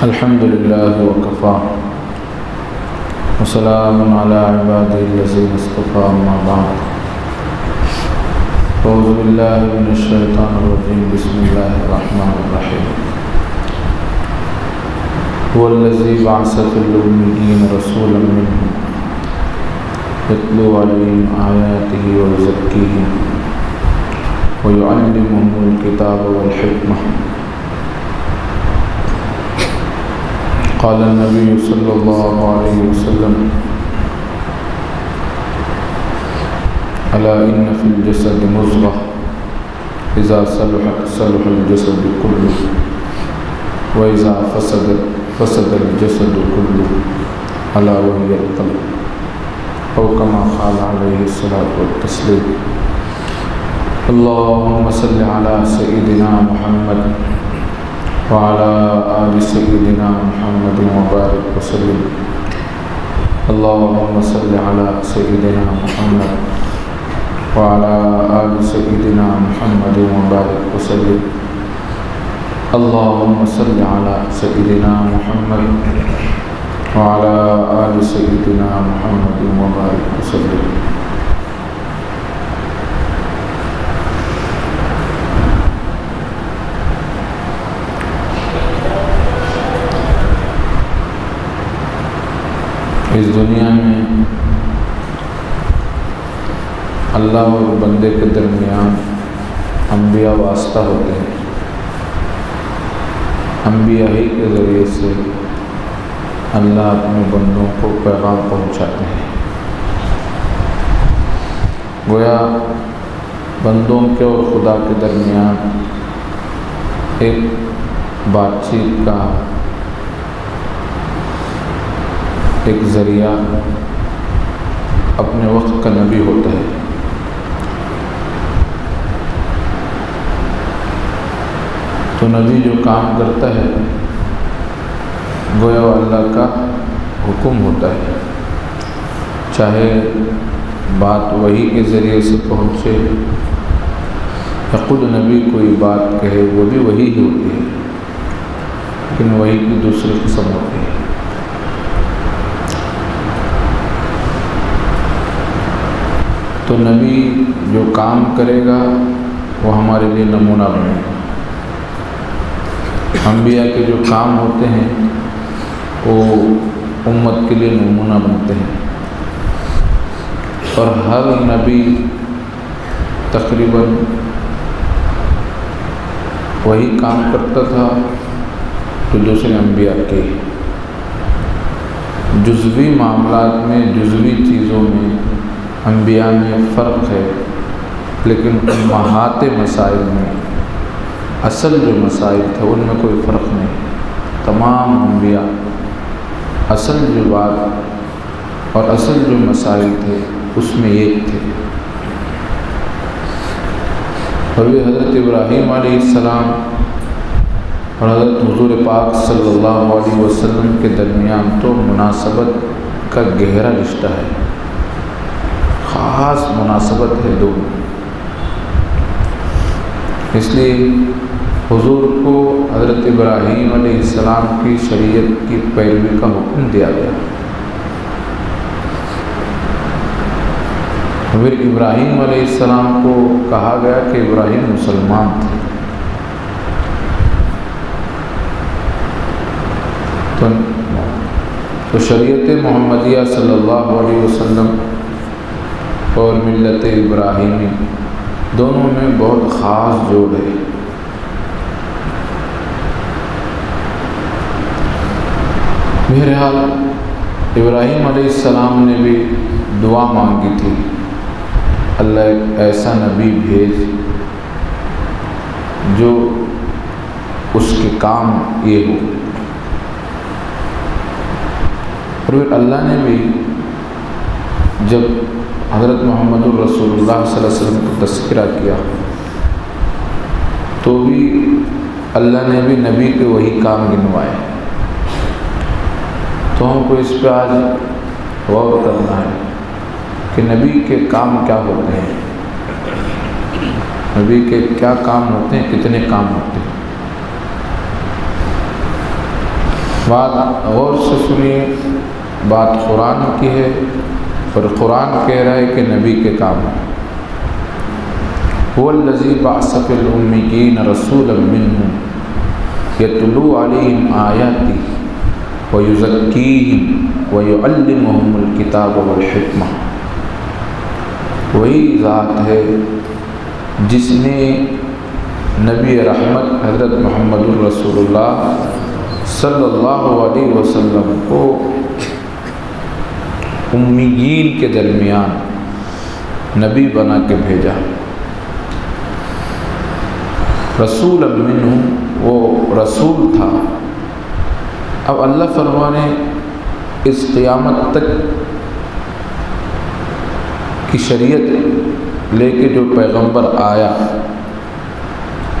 الحمد لله وكفى وسلام على عباده الذين اصطفى أما بعد أعوذ بالله من الشيطان الرجيم بسم الله الرحمن الرحيم هو الذي بعث في الأميين رسولا منهم يتلو عليهم آياته ويزكيهم ويعلمهم الكتاب والحكمة قال النبي صلى الله عليه وسلم ألا إن في الجسد مضغة إذا صلحت صلح الجسد كله وإذا فسد الجسد كله ألا وهي القلب أو كما قال عليه الصلاة والتسليم اللهم صل على سيدنا محمد وعلى آل سيدنا محمد وبارك وسلم اللهم صل على سيدنا محمد وعلى آل سيدنا محمد وبارك وسلم اللهم صل على سيدنا محمد وعلى آل سيدنا محمد وبارك وسلم اس دنیا میں اللہ اور بندے کے درمیان انبیاء واسطہ ہوتے ہیں. انبیاء ہی کے ذریعے سے اللہ اپنے بندوں کو پیغام پہنچاتے ہیں. گویا بندوں کے اور خدا کے درمیان ایک بات چیت کا ایک ذریعہ اپنے وقت کا نبی ہوتا ہے. تو نبی جو کام کرتا ہے گویا اللہ کا حکم ہوتا ہے, چاہے بات وحی کے ذریعے سے پہنچے یا خود نبی کوئی بات کہے وہ بھی وحی ہی ہوتی ہے, لیکن وحی کی دوسری قسم ہوتی ہے. تو نبی جو کام کرے گا وہ ہمارے لیے نمونہ بنے گا. انبیاء کے جو کام ہوتے ہیں وہ امت کے لیے نمونہ بنتے ہیں, اور ہر نبی تقریباً وہی کام کرتا تھا جو دوسرے انبیاء کے. جزوی معاملات میں, جزوی چیزوں میں انبیاء میں فرق ہے, لیکن امہات مسائل میں اصل جو مسائل تھے ان میں کوئی فرق نہیں. تمام انبیاء اصل جو بات اور اصل جو مسائل تھے اس میں ایک تھے. حضرت ابراہیم علیہ السلام اور حضرت حضور پاک صلی اللہ علیہ وسلم کے درمیان تو مناسبت کا گہرا رشتہ ہے, خاص مناسبت ہے دونوں. اس لیے حضور کو حضرت ابراہیم علیہ السلام کی شریعت کی پیروی کا حکم دیا گیا. پھر ابراہیم علیہ السلام کو کہا گیا کہ ابراہیم مسلمان تھے. تو شریعت محمدیہ صلی اللہ علیہ وسلم اور ملت ابراہیمی دونوں میں بہت خاص جوڑ ہے. بہرحال ابراہیم علیہ السلام نے بھی دعا مانگی تھی, اللہ ایک ایسا نبی بھیج جو اس کے کام یہ ہو. اور پھر اللہ نے بھی جب حضرت محمد الرسول اللہ صلی اللہ علیہ وسلم کو تذکرہ کیا تو بھی اللہ نے بھی نبی کے وہی کام گنوائے. تو ہم کو اس پہ آج غور کرنا ہے کہ نبی کے کام کیا ہوتے ہیں, نبی کے کیا کام ہوتے ہیں, کتنے کام ہوتے ہیں. بات غور سے سنیے، بات قرآن کی ہے اور قرآن کہہ رہا ہے کہ نبی کے کام ہے۔ هو الذی بعث فی الامیین رسولا منہم یتلو علیہم آیاتہ ویزکیہم ویعلمہم الکتاب والحکمہ۔ وہی ذات ہے جس نے نبی رحمت حضرت محمد الرسول اللہ صلی اللہ علیہ وسلم کو امیین کے درمیان نبی بنا کے بھیجا۔ رسول منہم، وہ رسول تھا۔ اب اللہ فرمانے اس قیامت تک کی شریعت لے کے جو پیغمبر آیا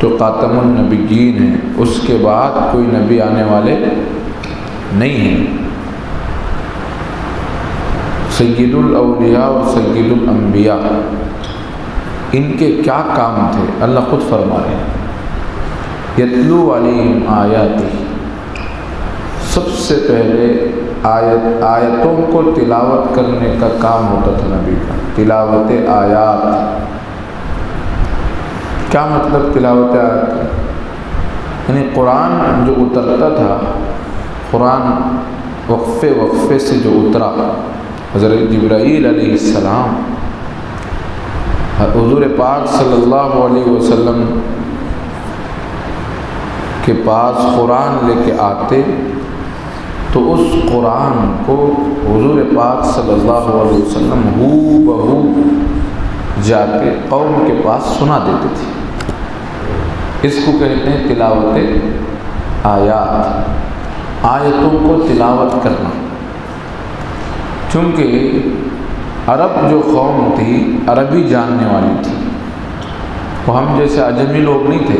جو خاتم النبیین ہے، اس کے بعد کوئی نبی آنے والے نہیں ہیں۔ سید الاولیاء و سید الانبیاء، ان کے کیا کام تھے اللہ خود فرما رہے ہیں۔ یتلو علیہم آیاتہ، سب سے پہلے آیتوں کو تلاوت کرنے کا کام ہوتا تھا نبی کا، تلاوت آیات۔ کیا مطلب تلاوت آیات؟ یعنی قرآن جو اترتا تھا، قرآن وقفے وقفے سے جو اترا، حضرت جبرائیل علیہ السلام حضور پاک صلی اللہ علیہ وسلم کے پاس قرآن لے کے آتے تو اس قرآن کو حضور پاک صلی اللہ علیہ وسلم ہو بہو جا کے قوم کے پاس سنا دیتے تھے۔ اس کو کہتے ہیں تلاوت آیات، آیتوں کو تلاوت کرنا۔ چونکہ عرب جو قوم تھی عربی جاننے والی تھی، وہ ہم جیسے عجمی لوگ نہیں تھے۔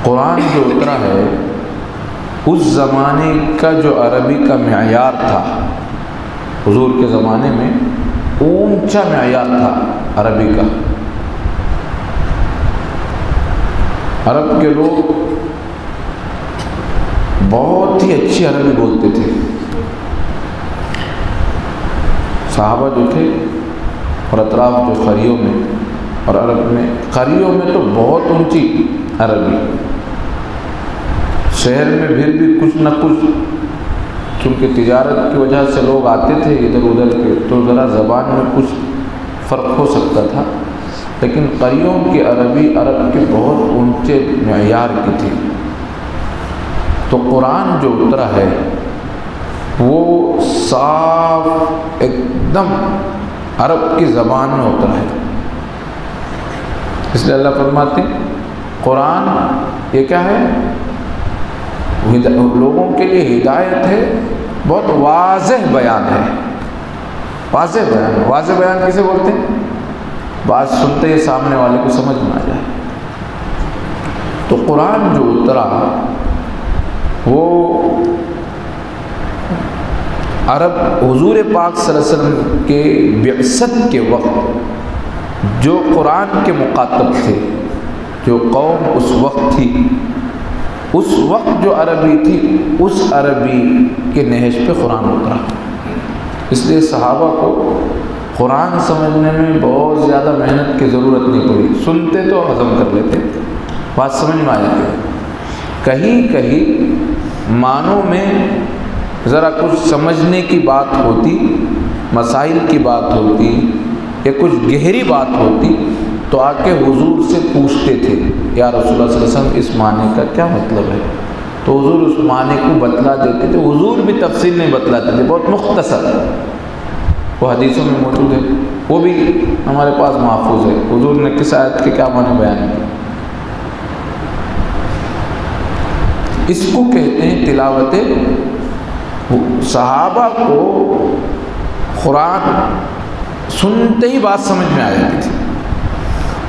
قرآن جو اترا ہے اس زمانے کا جو عربی کا معیار تھا، حضور کے زمانے میں اونچا معیار تھا عربی کا۔ عرب کے لوگ بہت ہی اچھی عربی بولتے تھے۔ صحابہ جو تھے اور اطراف جو قریوں میں اور عرب میں، قریوں میں تو بہت اونچی عربی، شہر میں پھر بھی کچھ نہ کچھ، کیونکہ تجارت کی وجہ سے لوگ آتے تھے ادھر ادھر کے، تو ذرا زبان میں کچھ فرق ہو سکتا تھا، لیکن قریوں کی عربی عرب کے بہت اونچے معیار کی تھی۔ تو قرآن جو اترا ہے وہ صاف ایک دم عرب کی زبان میں اترا ہے۔ اس لیے اللہ فرماتے ہیں قرآن یہ کیا ہے؟ لوگوں کے لیے ہدایت ہے، بہت واضح بیان ہے۔ واضح بیان، واضح بیان کسے بولتے ہیں؟ بات سنتے ہی سامنے والے کو سمجھ میں آ جائے۔ تو قرآن جو اترا وہ عرب حضور پاک صلی اللہ علیہ وسلم کے بعثت کے وقت جو قرآن کے مخاطب تھے، جو قوم اس وقت تھی، اس وقت جو عربی تھی، اس عربی کے نہج پہ قرآن اترا۔ اس لیے صحابہ کو قرآن سمجھنے میں بہت زیادہ محنت کی ضرورت نہیں پڑی، سنتے تو ہضم کر لیتے، بات سمجھ میں آ جاتی۔ کہیں کہیں معنوں میں ذرا کچھ سمجھنے کی بات ہوتی، مسائل کی بات ہوتی یا کچھ گہری بات ہوتی تو آ کے حضور سے پوچھتے تھے یا رسول اللہ صلی اللہ علیہ وسلم اس معنی کا کیا مطلب ہے، تو حضور اس معنی کو بتلا دیتے تھے۔ حضور بھی تفصیل نہیں بتلاتے تھے، بہت مختصر، وہ حدیثوں میں موجود ہے، وہ بھی ہمارے پاس محفوظ ہے، حضور نے کس آیت کے کیا معنی بیان کیا۔ اس کو کہتے ہیں تلاوت۔ صحابہ کو قرآن سنتے ہی بات سمجھ میں آ جاتی تھی،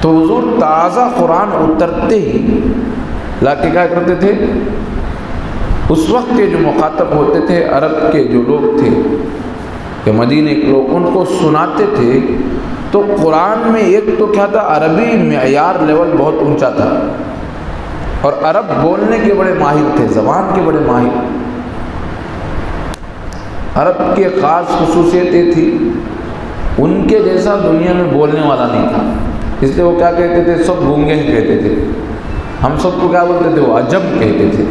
تو حضور تازہ قرآن اترتے ہی لا کے کیا کرتے تھے، اس وقت کے جو مخاطب ہوتے تھے عرب کے جو لوگ تھے کہ مدینے کے لوگ، ان کو سناتے تھے۔ تو قرآن میں ایک تو کیا تھا، عربی معیار لیول بہت اونچا تھا، اور عرب بولنے کے بڑے ماہر تھے، زبان کے بڑے ماہر۔ عرب کی ایک خاص خصوصیت یہ تھی، ان کے جیسا دنیا میں بولنے والا نہیں تھا، اس لیے وہ کیا کہتے تھے؟ سب گونگے ہی کہتے تھے۔ ہم سب کو کیا بولتے تھے؟ وہ عجم کہتے تھے،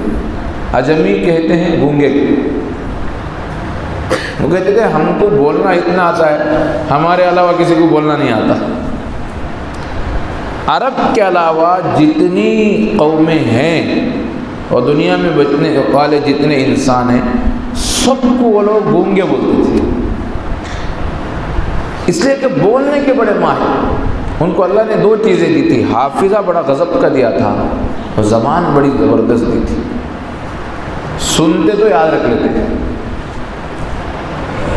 عجمی کہتے ہیں گونگے کے۔ وہ کہتے تھے ہم کو بولنا اتنا آتا ہے، ہمارے علاوہ کسی کو بولنا نہیں آتا۔ عرب کے علاوہ جتنی قومیں ہیں اور دنیا میں بچنے والے جتنے انسان ہیں، سب کو وہ لوگ گونگے بولتے تھے، اس لیے کہ بولنے کے بڑے ماہر۔ ان کو اللہ نے دو چیزیں دی تھی، حافظہ بڑا غضب کا دیا تھا اور زبان بڑی زبردست دی تھی۔ سنتے تو یاد رکھ لیتے تھے،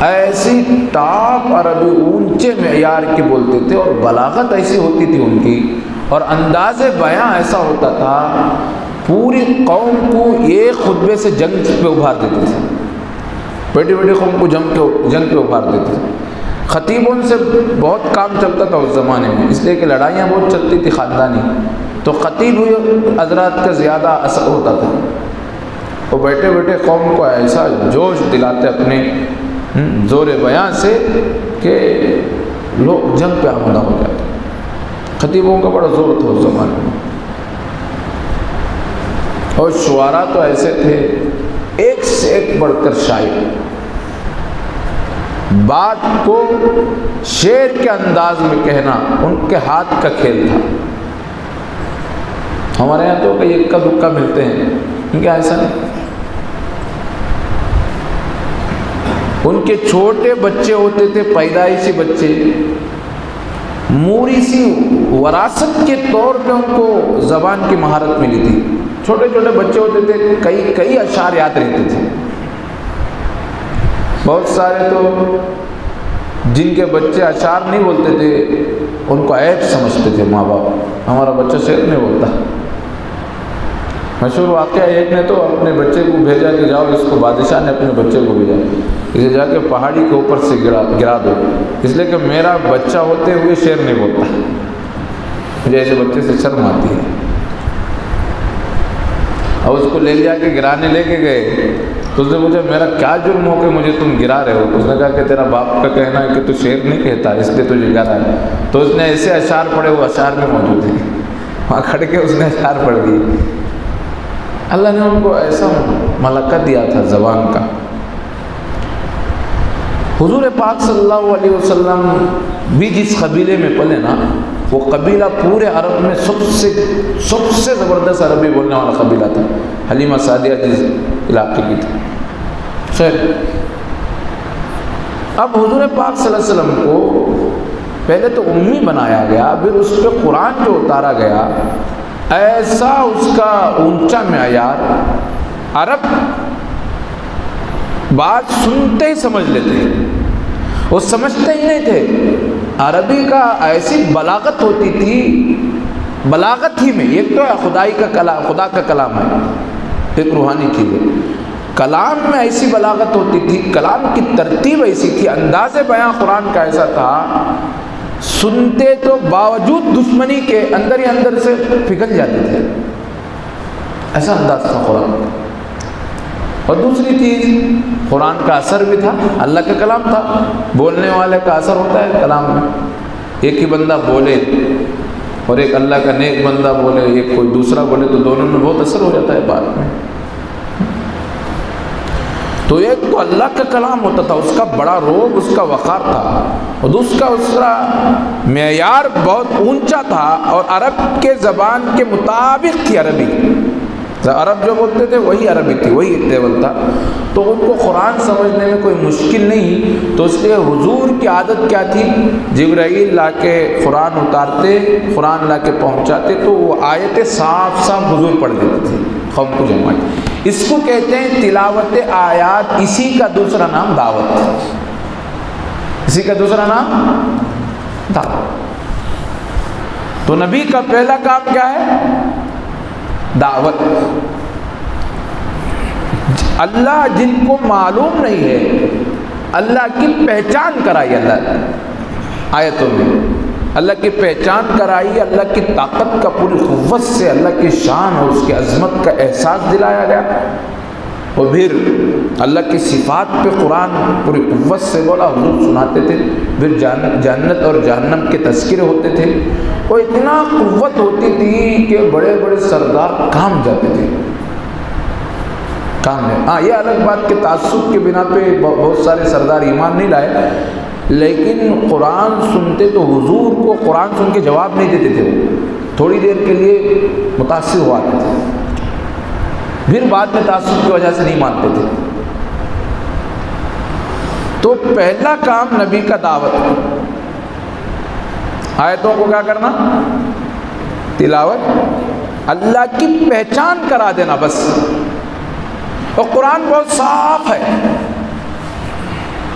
ایسی ٹاپ عربی اونچے معیار کی بولتے تھے، اور بلاغت ایسی ہوتی تھی ان کی، اور انداز بیاں ایسا ہوتا تھا پوری قوم کو ایک خطبے سے جنگ پہ ابھار دیتے تھے، بیٹی بیٹی قوم کو جنگ پہ ابھار دیتے تھے۔ خطیبوں سے بہت کام چلتا تھا اس زمانے میں، اس لیے کہ لڑائیاں بہت چلتی تھی خاندانی، تو خطیب حضرات کا زیادہ اثر ہوتا تھا۔ وہ بیٹھے بیٹھے قوم کو ایسا جوش دلاتے اپنے زور بیان سے کہ لوگ جنگ پہ آمادہ ہو جاتے۔ خطیبوں کا بڑا زور تھا اس زمانے میں، اور شعراء تو ایسے تھے، ایک سے ایک بڑھ کر شاعر، بات کو شعر کے انداز میں کہنا ان کے ہاتھ کا کھیل تھا۔ ہمارے یہاں تو کئی اکا دکا ملتے ہیں، ان کا ایسا نہیں۔ ان کے چھوٹے بچے ہوتے تھے، پیدائشی بچے، موری سی وراثت کے طور پہ ان کو زبان کی مہارت ملی تھی۔ چھوٹے چھوٹے بچے ہوتے تھے، کئی اشعار یاد رہتے تھے۔ بہت سارے تو جن کے بچے اشعار نہیں بولتے تھے ان کو عیب سمجھتے تھے ماں باپ، ہمارا بچہ شعر نہیں بولتا۔ مشہور واقعہ، ایک نے تو اپنے بچے کو بھیجا کہ جاؤ، اس کو بادشاہ نے اپنے بچے کو بھیجا، اسے جا کے پہاڑی کے اوپر سے گرا دو، اس لیے کہ میرا بچہ ہوتے ہوئے شعر نہیں بولتا، مجھے ایسے بچے سے شرم آتی ہے۔ اور اس کو لے لیا کے گرانے لے کے گئے، تو اس نے پوچھا میرا کیا جرم ہو کہ مجھے تم گرا رہے ہو؟ اس نے کہا کہ تیرا باپ کا کہنا ہے کہ تو شعر نہیں کہتا، اس لیے تجھے گرا ہے۔ تو اس نے ایسے اشعار پڑھے، وہ اشعار میں موجود ہیں، وہاں کھڑ کے اس نے اشعار پڑھ دی۔ اللہ نے ان کو ایسا ملکہ دیا تھا زبان کا۔ حضور پاک صلی اللہ علیہ وسلم بھی جس قبیلے میں پلے نا، وہ قبیلہ پورے عرب میں سب سے زبردست عربی بولنے والا قبیلہ تھا، حلیمہ سعدیہ جس علاقے کی تھی۔ خیر، اب حضور پاک صلی اللہ علیہ وسلم کو پہلے تو امی بنایا گیا، پھر اس پہ قرآن جو اتارا گیا، ایسا اس کا اونچا معیار، عرب بات سنتے ہی سمجھ لیتے ہیں، وہ سمجھتے ہی نہیں تھے۔ عربی کا ایسی بلاغت ہوتی تھی، بلاغت ہی میں ایک تو خدائی کا کلام، خدا کا کلام ہے، ایک روحانی چیز ہے، کلام میں ایسی بلاغت ہوتی تھی، کلام کی ترتیب ایسی تھی، انداز بیاں قرآن کا ایسا تھا، سنتے تو باوجود دشمنی کے اندر ہی اندر سے پگھل جاتے تھے، ایسا انداز تھا قرآن کا۔ اور دوسری چیز، قرآن کا اثر بھی تھا، اللہ کا کلام تھا، بولنے والے کا اثر ہوتا ہے کلام میں، ایک ہی بندہ بولے اور ایک اللہ کا نیک بندہ بولے، ایک کوئی دوسرا بولے، تو دونوں میں بہت اثر ہو جاتا ہے بات میں۔ تو ایک تو اللہ کا کلام ہوتا تھا، اس کا بڑا روب، اس کا وقار تھا، اور دوسرا معیار بہت اونچا تھا، اور عرب کے زبان کے مطابق تھی عربی، عرب جو بولتے تھے وہی عربی تھی، وہی لیول تھا، تو ان کو قرآن سمجھنے میں کوئی مشکل نہیں۔ تو اس لیے حضور کی عادت کیا تھی؟ جبرائیل لا کے قرآن اتارتے، قرآن لا کے پہنچاتے، تو وہ آیتیں صاف صاف حضور پڑھ دیتے تھے قوم کو جمع۔ اس کو کہتے ہیں تلاوت آیات، اسی کا دوسرا نام دعوت، اسی کا دوسرا نام دعوت۔ تو نبی کا پہلا کام کیا ہے؟ دعوت۔ اللہ جن کو معلوم نہیں ہے، اللہ کی پہچان کرائی اللہ آیتوں میں، اللہ کی پہچان کرائی، اللہ کی طاقت کا پوری قوت سے اللہ کی شان اور اس کی عظمت کا احساس دلایا گیا، اور پھر اللہ کی صفات پہ قرآن پوری قوت سے بولا، حضور سناتے تھے، پھر جنت اور جہنم کے تذکرے ہوتے تھے، اور اتنا قوت ہوتی تھی کہ بڑے بڑے سردار کام جاتے تھے، کام میں۔ ہاں یہ الگ بات کہ تعصب کے بنا پہ بہت سارے سردار ایمان نہیں لائے، لیکن قرآن سنتے تو حضور کو قرآن سن کے جواب نہیں دیتے تھے، تھوڑی دیر کے لیے متاثر ہوا تھے، پھر بعد میں تعصب کی وجہ سے نہیں مانتے تھے۔ تو پہلا کام نبی کا دعوت، آیتوں کو کیا کرنا؟ تلاوت، اللہ کی پہچان کرا دینا بس۔ اور قرآن بہت صاف ہے،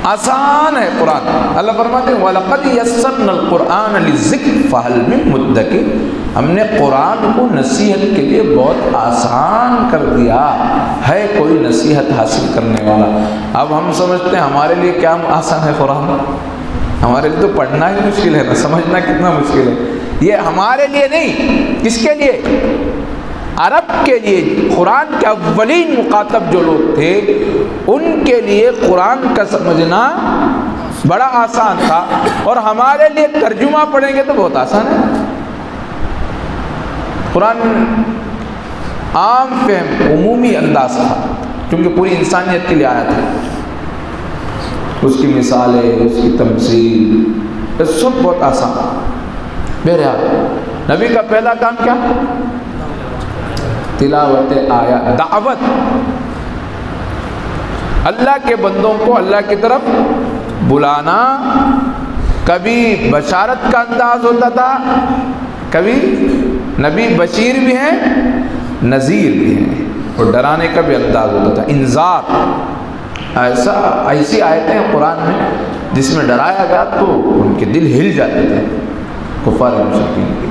آسان ہے قرآن۔ اللہ فرماتے ہیں وَلَقَدْ يَسَّرْنَا الْقُرْآنَ لِلذِّكْرِ فَهَلْ مِن مُدَّكِرٍ، ہم نے قرآن کو نصیحت کے لیے بہت آسان کر دیا، ہے کوئی نصیحت حاصل کرنے والا؟ اب ہم سمجھتے ہیں ہمارے لیے کیا آسان ہے قرآن، ہمارے لیے تو پڑھنا ہی مشکل ہے نا، سمجھنا کتنا مشکل ہے۔ یہ ہمارے لیے نہیں، کس کے لیے؟ عرب کے لیے، قرآن کے اولین مخاطب جو لوگ تھے ان کے لیے قرآن کا سمجھنا بڑا آسان تھا، اور ہمارے لیے ترجمہ پڑھیں گے تو بہت آسان ہے۔ قرآن عام فہم، عمومی انداز تھا، کیونکہ پوری انسانیت کے لیے آیا تھا، اس کی مثالیں، اس کی تمثیل، یہ سب بہت آسان۔ بہرحال نبی کا پہلا کام کیا؟ تلاوت آیات، دعوت، اللہ کے بندوں کو اللہ کی طرف بلانا۔ کبھی بشارت کا انداز ہوتا تھا، کبھی نبی بشیر بھی ہیں نذیر بھی ہیں، اور ڈرانے کا بھی انداز ہوتا تھا، انذار۔ ایسی آیتیں قرآن میں جس میں ڈرایا گیا تو ان کے دل ہل جاتے تھے کفار و مشرکین کے۔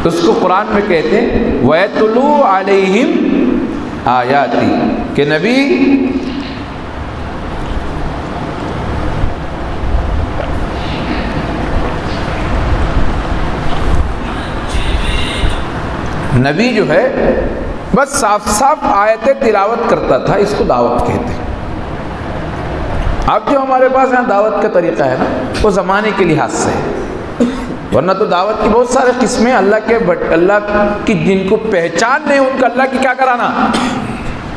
اس کو قرآن میں کہتے ہیں وَيَتْلُو عَلَيْهِمْ آیَاتِ، کہ نبی جو ہے بس صاف صاف آیتیں تلاوت کرتا تھا، اس کو دعوت کہتے ہیں۔ اب جو ہمارے پاس یہاں دعوت کا طریقہ ہے نا، وہ زمانے کے لحاظ سے ہے، ورنہ تو دعوت کی بہت سارے قسمیں، اللہ کی جن کو پہچان نہیں ان کا اللہ کی کیا کرانا؟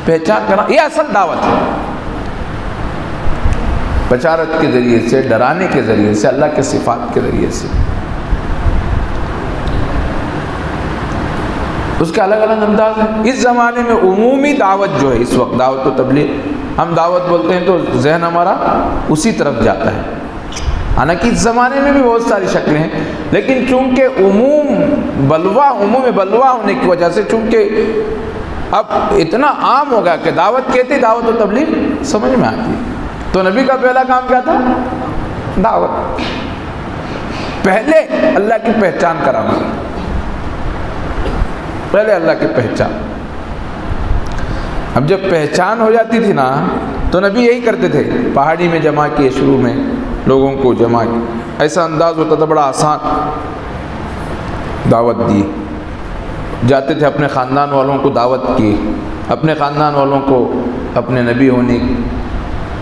پہچان کرانا، یہ اصل دعوت ہے۔ بشارت کے ذریعے سے، ڈرانے کے ذریعے سے، اللہ کے صفات کے ذریعے سے، اس کے الگ الگ انداز ہیں۔ اس زمانے میں عمومی دعوت جو ہے اس وقت، دعوت و تبلیغ، ہم دعوت بولتے ہیں تو ذہن ہمارا اسی طرف جاتا ہے، حالانکہ اس زمانے میں بھی بہت ساری شکلیں ہیں، لیکن چونکہ عموم بلوا ہونے کی وجہ سے، چونکہ اب اتنا عام ہوگا کہ دعوت کہتے دعوت و تبلیغ سمجھ میں آتی ہے۔ تو نبی کا پہلا کام کیا تھا؟ دعوت، پہلے اللہ کی پہچان کرانا، پہلے اللہ کی پہچان۔ اب جب پہچان ہو جاتی تھی نا تو نبی یہی کرتے تھے، پہاڑی میں جمع کیے، شروع میں لوگوں کو جمع کیے، ایسا انداز ہوتا تھا، بڑا آسان دعوت دی، جاتے تھے اپنے خاندان والوں کو دعوت کی، اپنے خاندان والوں کو اپنے نبی ہونے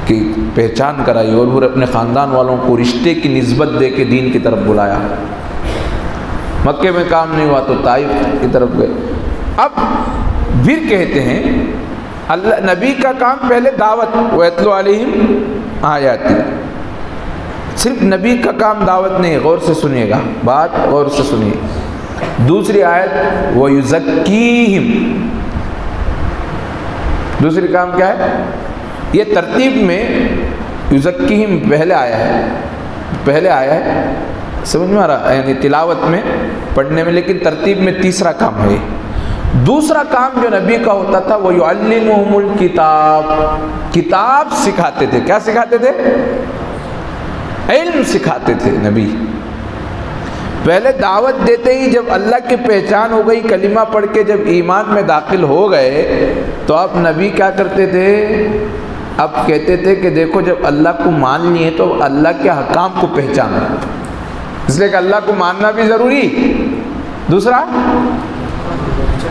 کی پہچان کرائی، اور پھر اپنے خاندان والوں کو رشتے کی نسبت دے کے دین کی طرف بلایا۔ مکے میں کام نہیں ہوا تو طائف کی طرف گئے۔ اب پھر کہتے ہیں اللہ نبی کا کام پہلے دعوت، وَيَتْلُو عَلَيْهِمْ آیَاتِ، صرف نبی کا کام دعوت نہیں، غور سے سنیے گا، بات غور سے سنیے۔ دوسری آیت وَيُزَكِّيهِمْ، دوسری کام کیا ہے؟ یہ ترتیب میں یُزَكِّيهِمْ پہلے آیا ہے، سمجھ میں آ رہا ہے، یعنی تلاوت میں، پڑھنے میں، لیکن ترتیب میں تیسرا کام ہے۔ دوسرا کام جو نبی کا ہوتا تھا وہ یعلمہم الکتاب، کتاب سکھاتے تھے۔ کیا سکھاتے تھے؟ علم سکھاتے تھے نبی۔ پہلے دعوت دیتے ہی جب اللہ کی پہچان ہو گئی، کلمہ پڑھ کے جب ایمان میں داخل ہو گئے تو آپ نبی کیا کرتے تھے؟ اب کہتے تھے کہ دیکھو جب اللہ کو مان لیے تو اللہ کے حکام کو پہچانا، اس لیے کہ اللہ کو ماننا بھی ضروری، دوسرا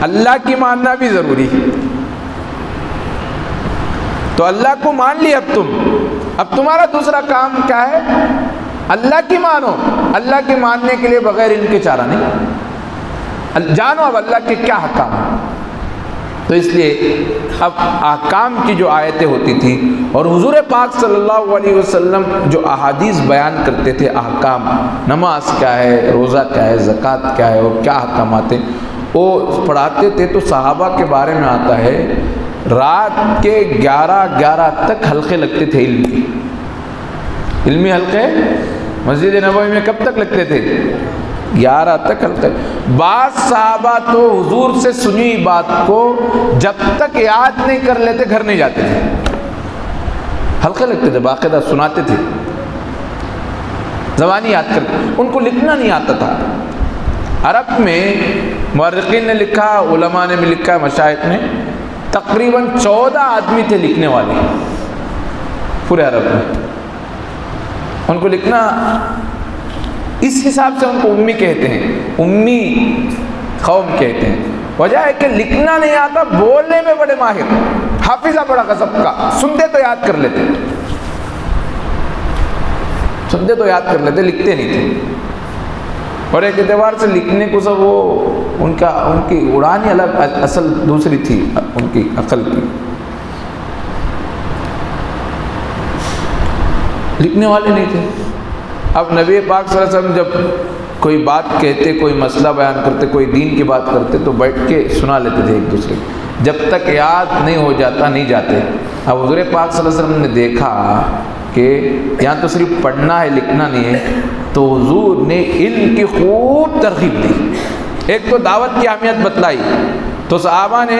اللہ کی ماننا بھی ضروری۔ تو اللہ کو مان لی اب تمہارا دوسرا کام کیا ہے؟ اللہ کی مانو۔ اللہ کی ماننے کے لیے بغیر ان کے چارہ نہیں، جانو اب اللہ کے کیا حکام ہیں۔ تو اس لیے اب احکام کی جو آیتیں ہوتی تھیں اور حضور پاک صلی اللہ علیہ وسلم جو احادیث بیان کرتے تھے، احکام، نماز کیا ہے، روزہ کیا ہے، زکوٰۃ کیا ہے اور کیا احکامات ہیں، وہ پڑھاتے تھے۔ تو صحابہ کے بارے میں آتا ہے رات کے 11 تک حلقے لگتے تھے علم کی، علمی حلقے مسجد نبوی میں کب تک لگتے تھے؟ 11 تک حلقے۔ بعض صحابہ تو حضور سے سنی بات کو جب تک یاد نہیں کر لیتے گھر نہیں جاتے تھے، حلقے لگتے تھے، باقاعدہ سناتے تھے، زبانی یاد کرتے، ان کو لکھنا نہیں آتا تھا۔ عرب میں مورخین نے لکھا، علماء نے بھی لکھا، مشائخ نے، تقریباً 14 آدمی تھے لکھنے والے پورے عرب میں۔ ان کو لکھنا، اس حساب سے ان کو امی کہتے ہیں، امی قوم کہتے ہیں۔ وجہ ہے کہ لکھنا نہیں آتا، بولنے میں بڑے ماہر، حافظہ بڑا غضب کا، سنتے تو یاد کر لیتے، سنتے تو یاد کر لیتے، لکھتے نہیں تھے۔ اور ایک اعتبار سے لکھنے کو سب وہ ان کی اڑان ہی الگ، اصل دوسری تھی ان کی عقل کی، لکھنے والے نہیں تھے۔ اب نبی پاک صلی اللہ علیہ وسلم جب کوئی بات کہتے، کوئی مسئلہ بیان کرتے، کوئی دین کی بات کرتے تو بیٹھ کے سنا لیتے تھے ایک دوسرے کو، جب تک یاد نہیں ہو جاتا نہیں جاتے۔ اب حضور پاک صلی اللہ علیہ وسلم نے دیکھا کہ یہاں تو صرف پڑھنا ہے، لکھنا نہیں ہے، تو حضور نے علم کی خوب ترغیب دی۔ ایک تو دعوت کی اہمیت بتلائی، تو صحابہ نے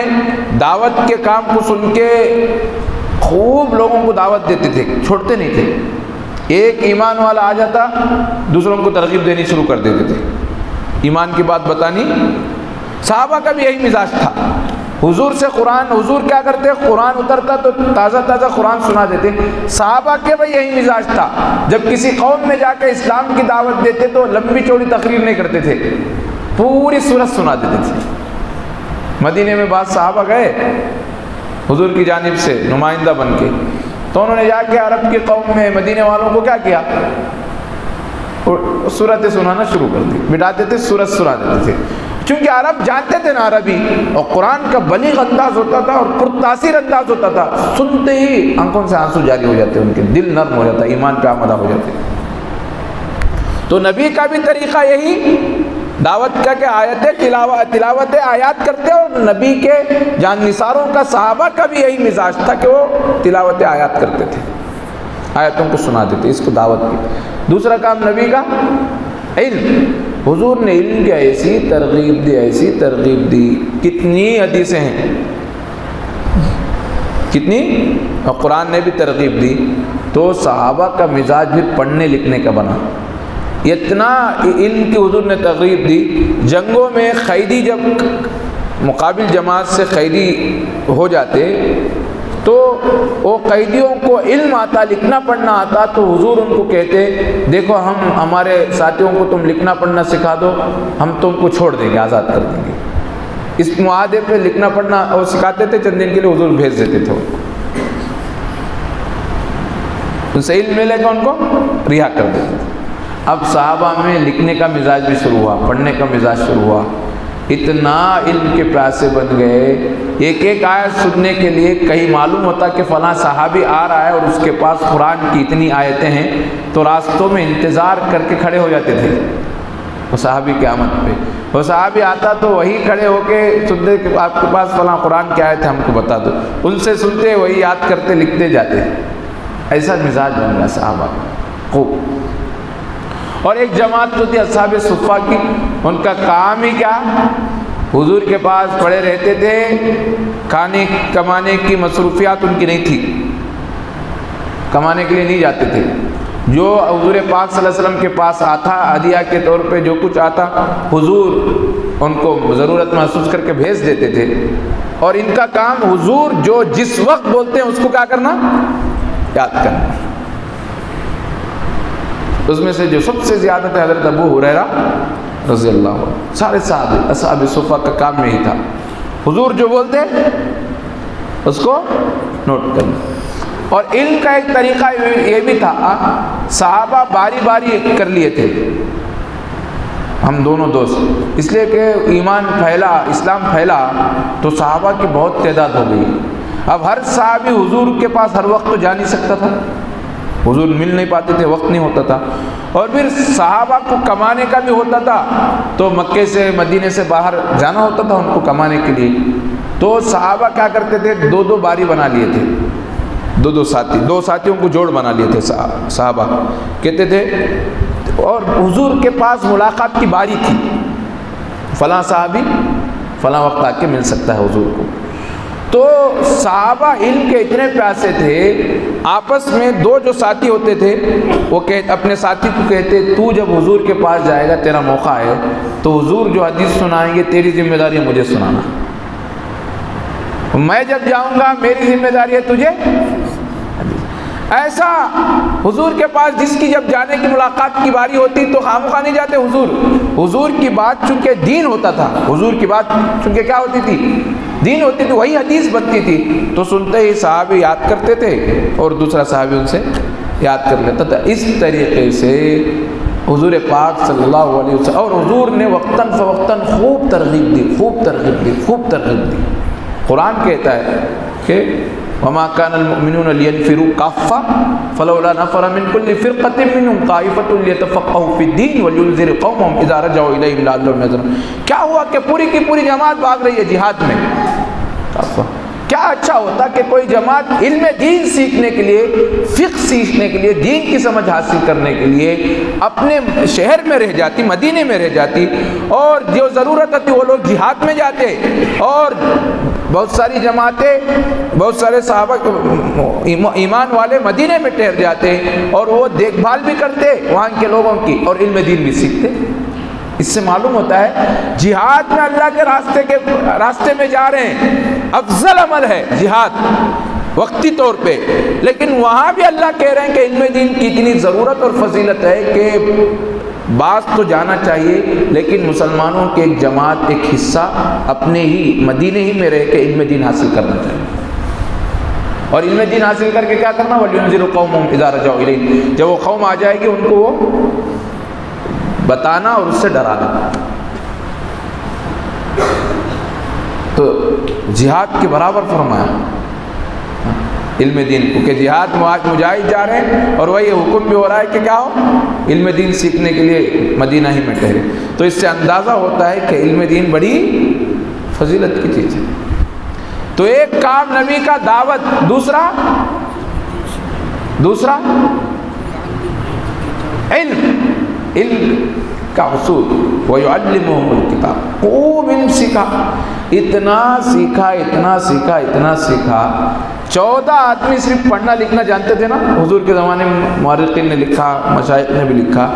دعوت کے کام کو سن کے خوب لوگوں کو دعوت دیتے تھے، چھوڑتے نہیں تھے۔ ایک ایمان والا آ جاتا، دوسروں کو ترغیب دینی شروع کر دیتے تھے، ایمان کی بات بتانی۔ صحابہ کا بھی یہی مزاج تھا۔ حضور سے قرآن، حضور کیا کرتے، قرآن اترتا تو تازہ تازہ قرآن سنا دیتے۔ صحابہ کے بھی یہی مزاج تھا، جب کسی قوم میں جا کے اسلام کی دعوت دیتے تو لمبی چوڑی تقریر نہیں کرتے تھے، پوری سورت سنا دیتے تھے۔ مدینے میں بعض صحابہ گئے حضور کی جانب سے نمائندہ بن کے، تو انہوں نے جا کے عرب کی قوم میں مدینے والوں کو کیا کیا، سورتیں سنانا شروع کر دی، بٹھاتے تھے سورت سنا دیتے تھے، چونکہ عرب جانتے تھے نا عربی، اور قرآن کا بلیغ انداز ہوتا تھا اور پرتاثیر انداز ہوتا تھا، سنتے ہی آنکھوں سے آنسو جاری ہو جاتے، ان کے دل نرم ہو جاتا، ایمان پہ آمدہ ہو جاتے۔ تو نبی کا بھی طریقہ یہی دعوت کا کہ آیتیں تلاوت آیات کرتے، اور نبی کے جان نثاروں کا، صحابہ کا بھی یہی مزاج تھا کہ وہ تلاوت آیات کرتے تھے، آیتوں کو سنا دیتے، اس کو دعوت کی۔ دوسرا کام نبی کا علم، حضور نے علم کی ایسی ترغیب دی، ایسی ترغیب دی، کتنی حدیثیں ہیں، کتنی، اور قرآن نے بھی ترغیب دی۔ تو صحابہ کا مزاج بھی پڑھنے لکھنے کا بنا، اتنا علم کی حضور نے ترغیب دی۔ جنگوں میں قیدی جب مقابل جماعت سے قیدی ہو جاتے تو وہ قیدیوں کو علم آتا، لکھنا پڑھنا آتا، تو حضور ان کو کہتے، دیکھو ہم ہمارے ساتھیوں کو تم لکھنا پڑھنا سکھا دو، ہم تم کو چھوڑ دیں گے، آزاد کر دیں گے۔ اس معاہدے پہ لکھنا پڑھنا وہ سکھاتے تھے، چند دن کے لیے حضور بھیج دیتے تھے، ان سے علم ملے گا ان کو رہا کر دیتے تھے۔ اب صحابہ میں لکھنے کا مزاج بھی شروع ہوا، پڑھنے کا مزاج شروع ہوا، اتنا علم کے پیاسے بن گئے، ایک ایک آیت سننے کے لیے کہیں معلوم ہوتا کہ فلاں صحابی آ رہا ہے اور اس کے پاس قرآن کی اتنی آیتیں ہیں، تو راستوں میں انتظار کر کے کھڑے ہو جاتے تھے وہ صحابی کی آمد پہ۔ وہ صحابی آتا تو وہی کھڑے ہو کے سنتے کہ آپ کے پاس فلاں قرآن کی آیت ہے، ہم کو بتا دو، ان سے سنتے، وہی یاد کرتے، لکھتے جاتے۔ ایسا مزاج بن گیا صحابہ خوب۔ اور ایک جماعت تو تھی اصحاب صفہ کی، ان کا کام ہی کیا، حضور کے پاس پڑے رہتے تھے، کھانے کمانے کی مصروفیات ان کی نہیں تھی، کمانے کے لیے نہیں جاتے تھے۔ جو حضور پاک صلی اللہ علیہ وسلم کے پاس آتا ہدیہ کے طور پہ، جو کچھ آتا، حضور ان کو ضرورت محسوس کر کے بھیج دیتے تھے۔ اور ان کا کام حضور جو جس وقت بولتے ہیں اس کو کیا کرنا؟ یاد کرنا۔ اس میں سے جو سب سے زیادہ تھے حضرت ابو ہریرہ رضی اللہ عنہ، سارے صحابہ اصحاب صفہ کا کام یہی تھا، حضور جو بولتے اس کو نوٹ کرنا۔ اور علم کا ایک طریقہ یہ بھی تھا، صحابہ باری باری کر لیے تھے، ہم دونوں دوست، اس لیے کہ ایمان پھیلا، اسلام پھیلا تو صحابہ کی بہت تعداد ہو گئی۔ اب ہر صحابی حضور کے پاس ہر وقت تو جا نہیں سکتا تھا، حضور مل نہیں پاتے تھے، وقت نہیں ہوتا تھا، اور پھر صحابہ کو کمانے کا بھی ہوتا تھا، تو مکے سے مدینے سے باہر جانا ہوتا تھا ان کو کمانے کے لیے، تو صحابہ کیا کرتے تھے، دو دو باری بنا لیے تھے، دو ساتھیوں کو جوڑ بنا لیے تھے صحابہ، کہتے تھے، اور حضور کے پاس ملاقات کی باری تھی، فلاں صحابی فلاں وقت آ کے مل سکتا ہے حضور کو۔ تو صحابہ علم کے اتنے پیاسے تھے، آپس میں دو جو ساتھی ہوتے تھے وہ اپنے ساتھی کو کہتے، تو جب حضور کے پاس جائے گا، تیرا موقع ہے تو حضور جو حدیث سنائیں گے تیری ذمہ داری ہے مجھے سنانا، میں جب جاؤں گا میری ذمہ داری ہے تجھے۔ ایسا حضور کے پاس جس کی جب جانے کی ملاقات کی باری ہوتی تو خامخواہ نہیں جاتے حضور کی بات چونکہ دین ہوتا تھا، حضور کی بات چونکہ کیا ہوتی تھی، دین ہوتی تھی، وہی حدیث بنتی تھی، تو سنتے ہی صحابی یاد کرتے تھے اور دوسرا صحابی ان سے یاد کر لیتا تھا۔ اس طریقے سے حضور پاک صلی اللہ علیہ وسلم، اور حضور نے وقتاً فوقتاً خوب ترغیب دی۔ قرآن کہتا ہے کہ وما كان المؤمنون لينفروا كافة فلولا نفر من كل فرقة منهم طائفة ليتفقهوا في الدين ولينذروا قومهم إذا رجعوا إليهم لعلهم يحذرون۔ کیا ہوا کہ پوری کی پوری جماعت بھاگ رہی ہے جہاد میں، کیا اچھا ہوتا کہ کوئی جماعت علم دین سیکھنے کے لیے، فقہ سیکھنے کے لیے، دین کی سمجھ حاصل کرنے کے لیے اپنے شہر میں رہ جاتی، مدینے میں رہ جاتی، اور جو ضرورت ہوتی وہ لوگ جہاد میں جاتے، اور بہت ساری جماعتیں، بہت سارے صحابہ ایمان والے مدینے میں ٹھہر جاتے اور وہ دیکھ بھال بھی کرتے وہاں کے لوگوں کی اور علم دین بھی سیکھتے۔ اس سے معلوم ہوتا ہے جہاد میں اللہ کے راستے میں جا رہے ہیں، افضل عمل ہے جہاد وقتی طور پہ، لیکن وہاں بھی اللہ کہہ رہے ہیں کہ علم دین کی اتنی ضرورت اور فضیلت ہے کہ بعض تو جانا چاہیے، لیکن مسلمانوں کے ایک جماعت، ایک حصہ اپنے ہی مدینے ہی میں رہ کے علم دین حاصل کرنا چاہیے، اور علم دین حاصل کر کے کیا کرنا، وَلْيُنذِرُوا قَوْمَهُمْ إِذَا رَجَعُوا إِلَيْهِمْ، جب وہ قوم آ جائے گی ان کو وہ بتانا اور اس سے ڈرانا۔ تو جہاد کے برابر فرمایا علم دین کو کہ جہاد مجاہد جا رہے ہیں، اور وہی حکم بھی ہو رہا ہے کہ کیا ہو، علم دین سیکھنے کے لیے مدینہ ہی میں ٹھہرے۔ تو اس سے اندازہ ہوتا ہے کہ علم دین بڑی فضیلت کی چیز ہے۔ تو ایک کام نبی کا دعوت، دوسرا علم کا حصول، وَيُعَلِّمُهُمُ الْكِتَابَ، خوب علم سیکھا، اتنا سیکھا 14 آدمی صرف پڑھنا لکھنا جانتے تھے نا حضور کے زمانے میں، مورخین نے لکھا، مشائخ نے بھی لکھا،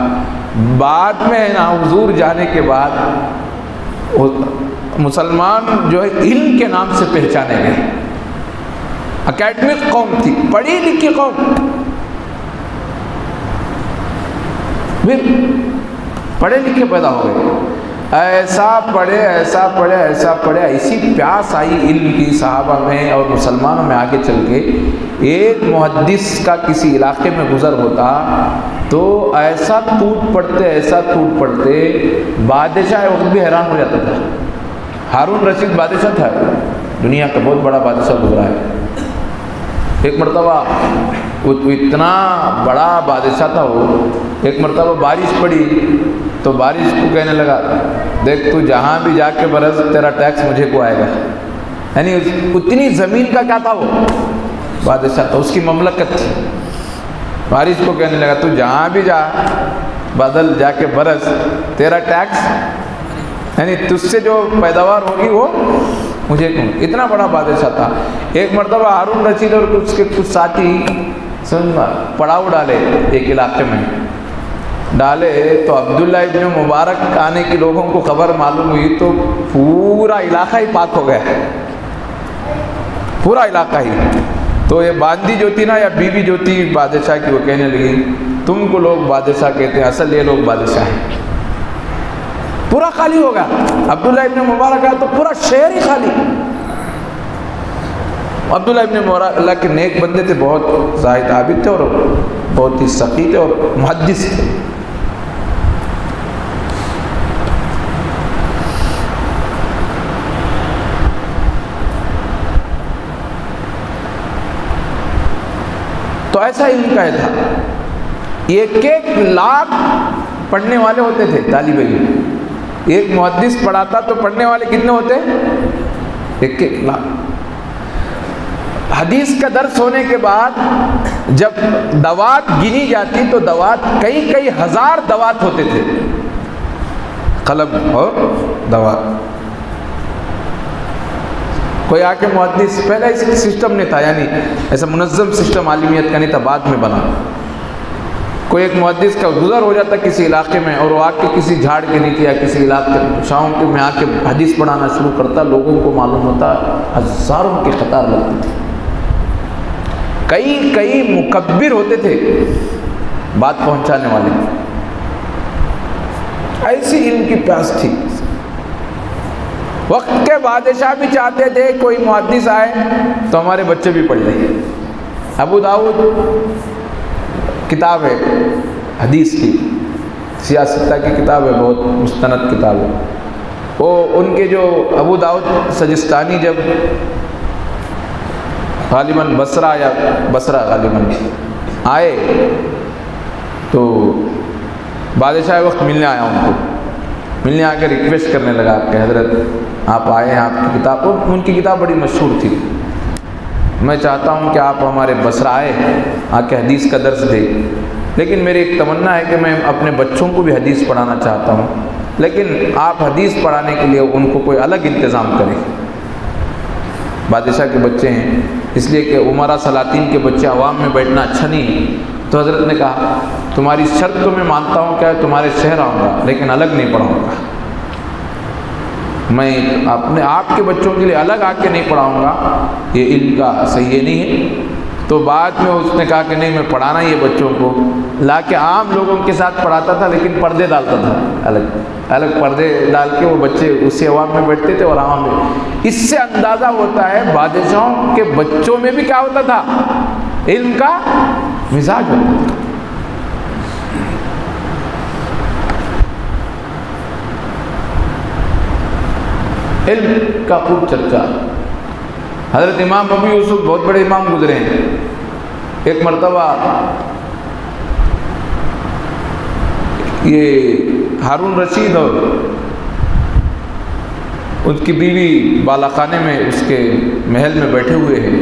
بعد میں نا حضور جانے کے بعد مسلمان جو ہے علم کے نام سے پہچانے گئے، اکیڈمک قوم تھی، پڑھی لکھی قوم، پھر پڑھے لکھے پیدا ہو گئے، ایسا پڑھے، ایسی پیاس آئی علم کی صحابہ میں اور مسلمانوں میں، آگے چل کے ایک محدث کا کسی علاقے میں گزر ہوتا تو ایسا ٹوٹ پڑتے بادشاہ وقت بھی حیران ہو جاتا تھا۔ ہارون رشید بادشاہ تھا، دنیا کا بہت بڑا بادشاہ گزرا ہے۔ ایک مرتبہ اتنا بڑا بادشاہ تھا وہ، ایک مرتبہ بارش پڑی تو بارش کو کہنے لگا، دیکھ تو جہاں بھی جا کے برس تیرا ٹیکس مجھے کو آئے گا، یعنی اتنی زمین کا کیا تھا، وہ بادشاہ تھا، اس کی مملکت تھی۔ بارش کو کہنے لگا تو جہاں بھی جا بادل جا کے برس تیرا ٹیکس، یعنی تجھ سے جو پیداوار ہوگی وہ مجھے کون۔ اتنا بڑا بادشاہ تھا۔ ایک مرتبہ ہارون رشید اور اس کے کچھ ساتھی پڑاؤ ڈالے ایک علاقے میں، تو عبداللہ ابن مبارک آنے کی لوگوں کو خبر معلوم ہوئی تو پورا علاقہ ہی پاک ہو گیا، پورا علاقہ ہی. تو یہ باندی جو تھی نا یا بیوی جو تھی بادشاہ کی، وہ کہنے لگی تم کو لوگ بادشاہ کہتے ہیں، اصل یہ لوگ بادشاہ ہیں. پورا خالی ہو گیا. عبداللہ ابن مبارک آیا تو پورا شہر ہی خالی. عبداللہ ابن مبارک اللہ کے نیک بندے تھے، بہت زاہد عابد تھے اور بہت ہی سخی تھے اور محدث تھے. تو ایسا علم کا تھا. ایک ایک لاکھ پڑھنے والے ہوتے تھے طالب علم. ایک محدث پڑھاتا تو پڑھنے والے کتنے ہوتے؟ ایک ایک لاکھ. حدیث کا درس ہونے کے بعد جب دوات گنی جاتی تو دوات کئی کئی ہزار دوات ہوتے تھے، قلم اور دوات. کوئی آ کے محدث، پہلے ایسا سسٹم نہیں تھا، یعنی ایسا منظم سسٹم عالمیت کا نہیں تھا، بعد میں بنا. کوئی ایک محدث کا گزر ہو جاتا کسی علاقے میں اور وہ آ کے کسی جھاڑ کے نیچے یا کسی علاقے شاہوں کے میں آ کے حدیث پڑھانا شروع کرتا. لوگوں کو معلوم ہوتا ہزاروں کی قطار لگتی تھی. کئی کئی مکبر ہوتے تھے بات پہنچانے والے. ایسی علم کی پیاس تھی. وقت کے بادشاہ بھی چاہتے تھے کوئی محدث آئے تو ہمارے بچے بھی پڑھ لیں. ابو داؤد کتاب ہے حدیث کی، سیاستہ کی کتاب ہے، بہت مستند کتاب ہے. وہ ان کے جو ابو داؤد سجستانی جب غالباً بصرہ غالباً آئے تو بادشاہ وقت ملنے آیا. ان کو ملنے آ کے ریکویسٹ کرنے لگا کہ حضرت آپ آئے ہیں، آپ کی کتاب، ان کی کتاب بڑی مشہور تھی، میں چاہتا ہوں کہ آپ ہمارے بصرہ آئے آ کے حدیث کا درس دیں. لیکن میری ایک تمنا ہے کہ میں اپنے بچوں کو بھی حدیث پڑھانا چاہتا ہوں، لیکن آپ حدیث پڑھانے کے لیے ان کو کوئی الگ انتظام کریں. بادشاہ کے بچے ہیں، اس لیے کہ عمرا سلاطین کے بچے عوام میں بیٹھنا اچھا نہیں ہے. تو حضرت نے کہا تمہاری شرط تو میں مانتا ہوں کہ تمہارے شہر آؤں گا لیکن الگ نہیں پڑھاؤں گا. میں اپنے آپ کے بچوں کے لیے الگ آ کے نہیں پڑھاؤں گا، یہ علم کا صحیح نہیں ہے. تو بعد میں اس نے کہا کہ نہیں، میں پڑھانا ہی ہے بچوں کو. لا کے عام لوگوں کے ساتھ پڑھاتا تھا لیکن پردے ڈالتا تھا، الگ الگ پردے ڈال کے وہ بچے اسی عوام میں بیٹھتے تھے اور عوام میں. اس سے اندازہ ہوتا ہے بادشاہوں کے بچوں میں بھی کیا ہوتا تھا؟ علم کا مزاج ہوتا تھا. علم کا خوب چرچا. حضرت امام ابو یوسف بہت بڑے امام گزرے ہیں. ایک مرتبہ یہ ہارون رشید اور ان کی بیوی بالا خانے میں اس کے محل میں بیٹھے ہوئے ہیں.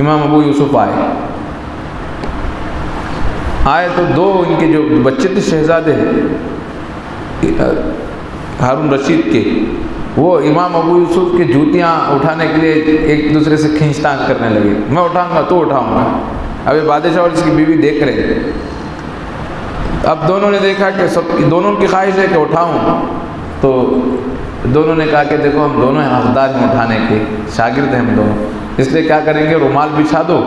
امام ابو یوسف آئے تو دو ان کے جو بچے تھے شہزادے ہارون رشید کے، وہ امام ابو یوسف کے جوتیاں اٹھانے کے لیے ایک دوسرے سے کھینچتان کرنے لگے. میں اٹھاؤں گا تو اٹھاؤں گا. اب یہ بادشاہ اور اس کی بیوی دیکھ رہے ہیں. اب دونوں نے دیکھا کہ دونوں کی خواہش ہے کہ اٹھاؤں، تو دونوں نے کہا کہ دیکھو ہم دونوں حقدار ہیں اٹھانے کے، شاگرد ہیں ہم دونوں، اس لیے کیا کریں گے، رومال بچھا دو،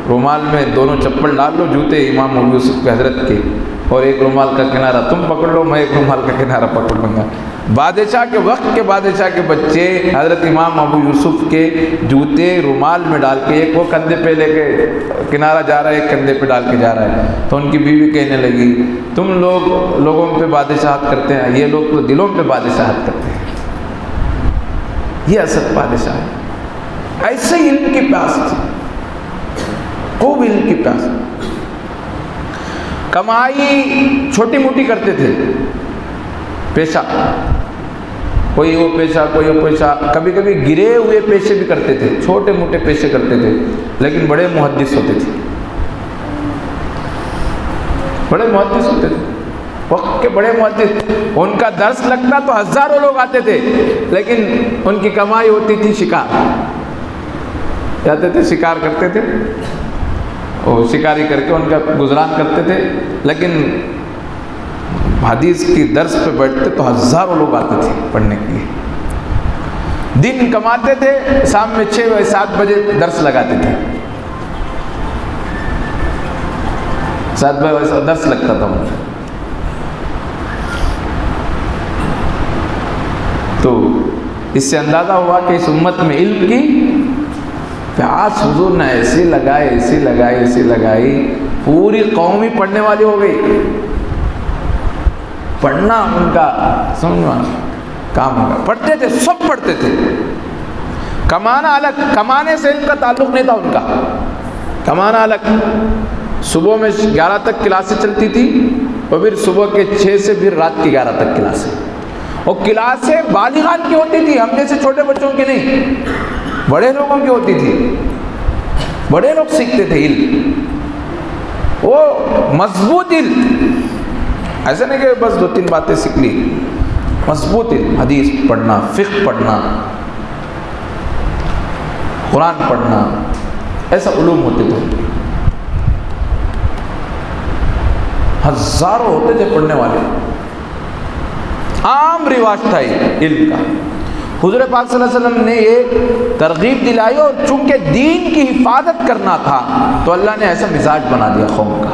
رومال میں دونوں چپل ڈال لو جوتے امام ابو یوسف کے حضرت کے، اور ایک رومال کا کنارہ تم پکڑ لو، میں ایک رومال کا کنارہ پکڑ لوں گا. بادشاہ کے وقت کے بادشاہ کے بچے حضرت امام ابو یوسف کے جوتے رومال میں ڈال کے، ایک وہ کندھے پہ لے کے کنارہ جا رہا ہے، ایک کندھے پہ ڈال کے جا رہا ہے. تو ان کی بیوی کہنے لگی تم لوگ لوگوں پہ بادشاہت کرتے ہیں، یہ لوگ تو دلوں پہ بادشاہت کرتے ہیں. یہ اصل بادشاہ ہے. ایسے علم کی پیاس تھی، خوب علم کی پیاس. کمائی چھوٹی موٹی کرتے تھے، پیشہ کوئی وہ پیشہ کوئی وہ پیشہ، کبھی کبھی گرے ہوئے پیشے بھی کرتے تھے، چھوٹے موٹے پیشے کرتے تھے، لیکن بڑے محدث ہوتے تھے، بڑے محدث ہوتے تھے، وقت کے بڑے محدث. ان کا درس لگتا تو ہزاروں لوگ آتے تھے، لیکن ان کی کمائی ہوتی تھی شکار. جاتے تھے شکار کرتے تھے، اور شکاری کر کے ان کا گزران کرتے تھے، لیکن حدیث کی درس پہ بیٹھتے تو ہزاروں لوگ آتے تھے پڑھنے کے لیے. دن کماتے تھے، شام میں 6 بجے 7 بجے درس لگاتے تھے، 7 بجے درس لگتا تھا مجھے۔ تو اس سے اندازہ ہوا کہ اس امت میں علم کی پیاس حضور نے ایسے لگائی، پوری قوم ہی پڑھنے والی ہو گئی۔ پڑھنا ان کا سمجھنا کام ہوگا، پڑھتے تھے، سب پڑھتے تھے۔ کمانا الگ، کمانے سے علم کا تعلق نہیں تھا ان کا، کمانا الگ۔ صبح میں 11 تک کلاسیں چلتی تھی، اور پھر صبح کے 6 سے پھر رات کے 11 تک کلاسیں، اور کلاسیں بالغان کی ہوتی تھی، ہم جیسے چھوٹے بچوں کی نہیں، بڑے لوگوں کی ہوتی تھی، بڑے لوگ سیکھتے تھے علم، وہ مضبوط علم، ایسا نہیں کہ بس 2-3 باتیں سیکھ لی، مضبوط علم، حدیث پڑھنا، فقہ پڑھنا، قرآن پڑھنا، ایسا علوم ہوتے تھے، ہزاروں ہوتے تھے پڑھنے والے، عام رواج تھا علم کا۔ حضور پاک صلی اللہ علیہ وسلم نے یہ ترغیب دلائی، اور چونکہ دین کی حفاظت کرنا تھا تو اللہ نے ایسا مزاج بنا دیا قوم کا۔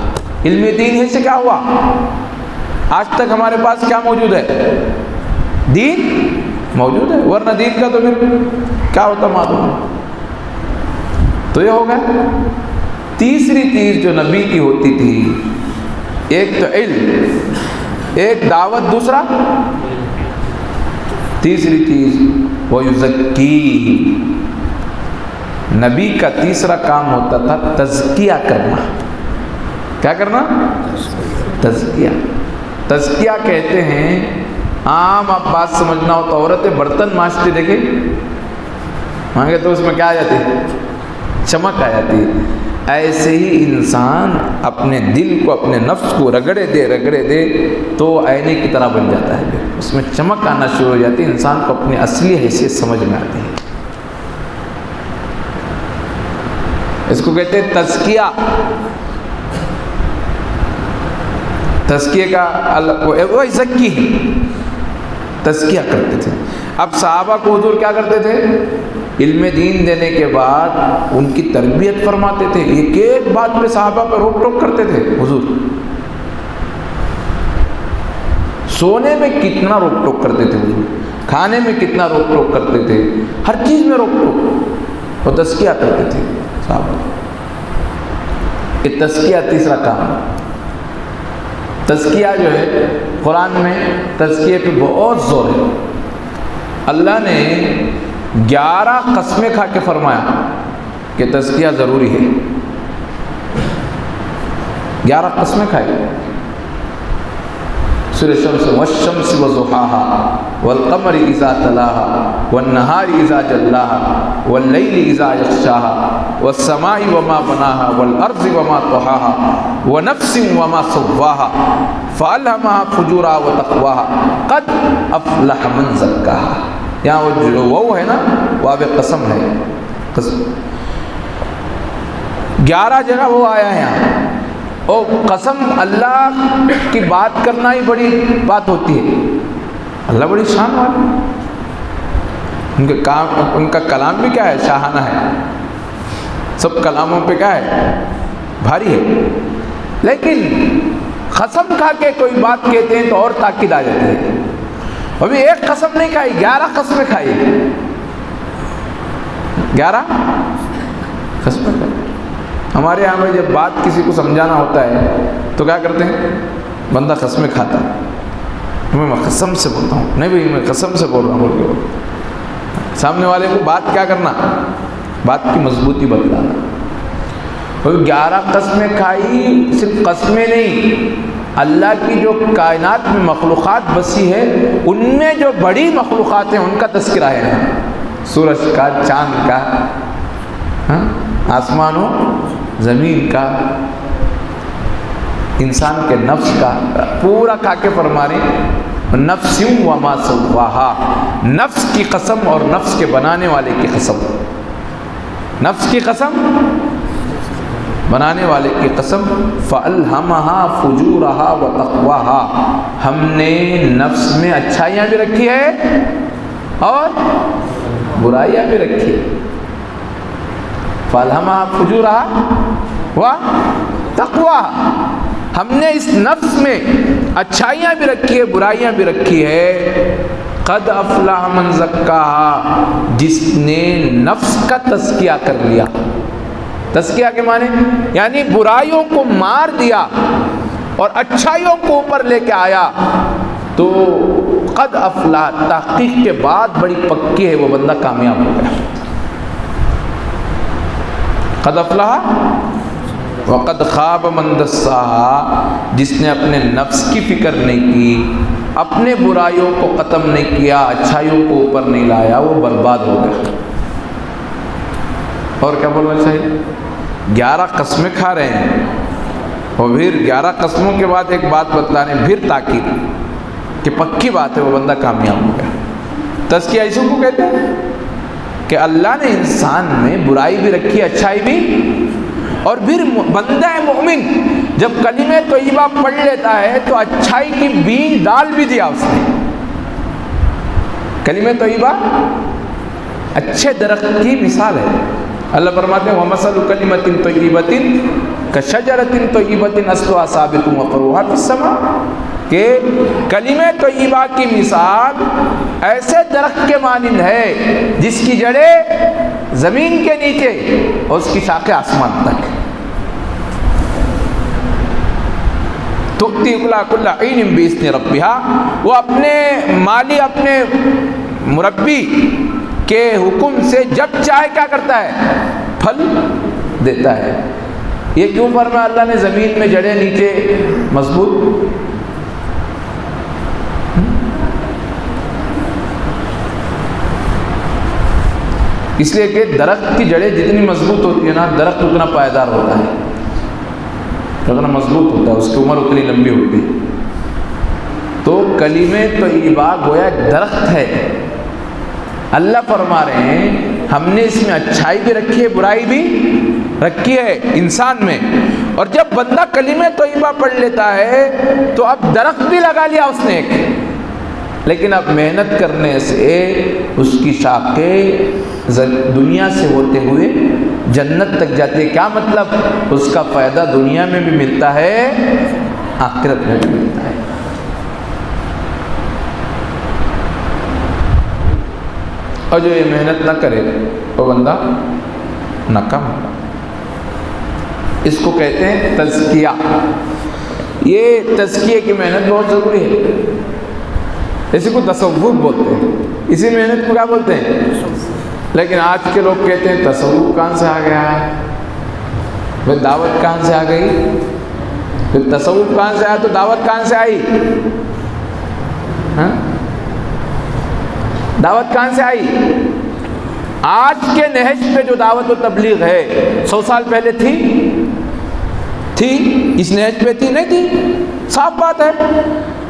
علم دین ہے سے کیا ہوا؟ آج تک ہمارے پاس کیا موجود ہے؟ دین موجود ہے، ورنہ دین کا تو پھر کیا ہوتا معلوم ہے۔ تو یہ ہوگا تیسری چیز جو نبی کی ہوتی تھی، ایک تو علم، ایک دعوت، دوسرا تیسری چیز وہ یزکی۔ نبی کا تیسرا کام ہوتا تھا تزکیہ کرنا۔ کیا کرنا؟ تزکیہ۔ تزکیہ کہتے ہیں، عام آپ بات سمجھنا ہو تو عورتیں برتن مانجتی دیکھیں، مانگے تو اس میں کیا آ جاتی ہے؟ چمک آ جاتی ہے۔ ایسے ہی انسان اپنے دل کو، اپنے نفس کو رگڑے دے تو آئینے کی طرح بن جاتا ہے، اس میں چمک آنا شروع ہو جاتی ہے، انسان کو اپنی اصلی حیثیت سمجھ میں آتی ہے۔ اس کو کہتے ہیں تزکیہ۔ تزکیے کا وہ زکی ہے، تزکیہ کرتے تھے۔ اب صحابہ کو حضور کیا کرتے تھے؟ علم دین دینے کے بعد ان کی تربیت فرماتے تھے، ایک ایک بات پہ صحابہ پہ روک ٹوک کرتے تھے حضور۔ سونے میں کتنا روک ٹوک کرتے تھے حضور، کھانے میں کتنا روک ٹوک کرتے تھے، ہر چیز میں روک ٹوک، اور تزکیہ کرتے تھے صحابہ۔ یہ تزکیہ تیسرا کام ہے۔ تزکیہ جو ہے قرآن میں تزکیے پہ بہت زور ہے۔ اللہ نے 11 قسمیں کھا کے فرمایا کہ تزکیہ ضروری ہے۔ 11 قسمیں کھائے، سورہ شمس، والشمس وضحاها والقمر اذا تلاها والنهار اذا جلاها والليل اذا يغشاها والسماء وما بناها والارض وما طحاها ونفس وما سواها فالهمها فجورها وتقواها قد افلح من زكاها۔ یہاں جو وہ ہے نا، واو قسم ہے، 11 جگہ وہ آیا ہے یہاں۔ اور قسم، اللہ کی بات کرنا ہی بڑی بات ہوتی ہے، اللہ بڑی شان والا، ان کا کلام بھی کیا ہے؟ شاہانہ ہے۔ سب کلاموں پہ کیا ہے؟ بھاری ہے۔ لیکن قسم کھا کے کوئی بات کہتے ہیں تو اور تاکید آ جاتی ہے۔ ابھی ایک قسم نہیں کھائی، 11 قسمیں کھائی، 11 قسمیں کھائی۔ ہمارے یہاں میں جب بات کسی کو سمجھانا ہوتا ہے تو کیا کرتے ہیں؟ بندہ قسمیں کھاتا ہے، میں قسم سے بولتا ہوں، نہیں بھائی میں قسم سے بول رہا ہوں، بول کے سامنے والے کو بات کیا کرنا؟ بات کی مضبوطی بتلانا۔ اور 11 قسمیں کھائی، صرف قسمیں نہیں، اللہ کی جو کائنات میں مخلوقات بسی ہے، ان میں جو بڑی مخلوقات ہیں ان کا تذکرہ ہے، سورج کا، چاند کا، آسمانوں زمین کا، انسان کے نفس کا، پورا کھا کے فرما رہے نفس وما سواہا، نفس کی قسم اور نفس کے بنانے والے کی قسم، نفس کی قسم، بنانے والے کی قسم، فَأَلْهَمَهَا فُجُورَهَا وَتَقْوَاهَا، ہم نے نفس میں اچھائیاں بھی رکھی ہے اور برائیاں بھی رکھی ہے۔ فَأَلْهَمَهَا فُجُورَهَا وَتَقْوَاهَا، ہم نے اس نفس میں اچھائیاں بھی رکھی ہے، برائیاں بھی رکھی ہے۔ قَدْ أَفْلَحَ مَنْ زَكَّاهَا، جس نے نفس کا تزکیہ کر لیا۔ تزکیہ کے معنی یعنی برائیوں کو مار دیا اور اچھائیوں کو اوپر لے کے آیا، تو قد افلاح، تحقیق کے بعد بڑی پکی ہے وہ بندہ کامیاب ہو گیا۔ قد افلاح وقد خاب من دساہا، جس نے اپنے نفس کی فکر نہیں کی، اپنے برائیوں کو ختم نہیں کیا، اچھائیوں کو اوپر نہیں لایا، وہ برباد ہو گیا۔ اور کیا بولنا چاہیے؟ 11 قسمیں کھا رہے ہیں، اور پھر 11 قسموں کے بعد ایک بات بتلا رہے ہیں، پھر تاکید کہ پکی بات ہے وہ بندہ کامیاب ہو گیا۔ تزکیہ اسی کو کہتے ہیں کہ اللہ نے انسان میں برائی بھی رکھی، اچھائی بھی، اور پھر بندہ مومن جب کلمہ طیبہ پڑھ لیتا ہے تو اچھائی کی بیج ڈال بھی دیا اس نے۔ کلمہ طیبہ اچھے درخت کی مثال ہے۔ اللہ فرماتے ہیں وَمَثَلُ كَلِمَةٍ طَيِّبَةٍ كَشَجَرَةٍ طَيِّبَةٍ أَصْلُهَا ثَابِتٌ وَفَرْعُهَا فِي السَّمَاءِ، کہ کلمہ طیبہ کی مثال ایسے درخت کے مانند ہے جس کی جڑیں زمین کے نیچے اور اس کی شاخیں آسمان تک۔ تؤتی اکلہا کل حین بإذن ربہا، وہ اپنے مالی، اپنے مربی کے حکم سے جب چاہے کیا کرتا ہے؟ پھل دیتا ہے۔ یہ کیوں فرمایا اللہ نے زمین میں جڑیں نیچے مضبوط؟ اس لیے کہ درخت کی جڑیں جتنی مضبوط ہوتی ہے نا، درخت اتنا پائیدار ہوتا ہے، اتنا مضبوط ہوتا ہے، اس کی عمر اتنی لمبی ہوتی ہے۔ تو کلمہ طیبہ گویا ایک درخت ہے۔ اللہ فرما رہے ہیں ہم نے اس میں اچھائی بھی رکھی ہے، برائی بھی رکھی ہے انسان میں، اور جب بندہ کلمہ طیبہ پڑھ لیتا ہے تو اب درخت بھی لگا لیا اس نے ایک، لیکن اب محنت کرنے سے اس کی شاخیں دنیا سے ہوتے ہوئے جنت تک جاتی ہے۔ کیا مطلب؟ اس کا فائدہ دنیا میں بھی ملتا ہے، آخرت میں بھی ملتا ہے۔ اور جو یہ محنت نہ کرے وہ بندہ ناکام ہوگا۔ اس کو کہتے ہیں تزکیہ۔ یہ تزکیے کی محنت بہت ضروری ہے، اسی کو تصوف بولتے ہیں، اسی محنت کو کیا بولتے ہیں؟ لیکن آج کے لوگ کہتے ہیں تصوف کہاں سے آ گیا، پھر دعوت کہاں سے آ گئی، پھر تصوف کہاں سے آیا تو دعوت کہاں سے آئی؟ دعوت کہاں سے آئی؟ آج کے نہج پہ جو دعوت و تبلیغ ہے 100 سال پہلے تھی اس نہج پہ تھی؟ نہیں تھی، صاف بات ہے۔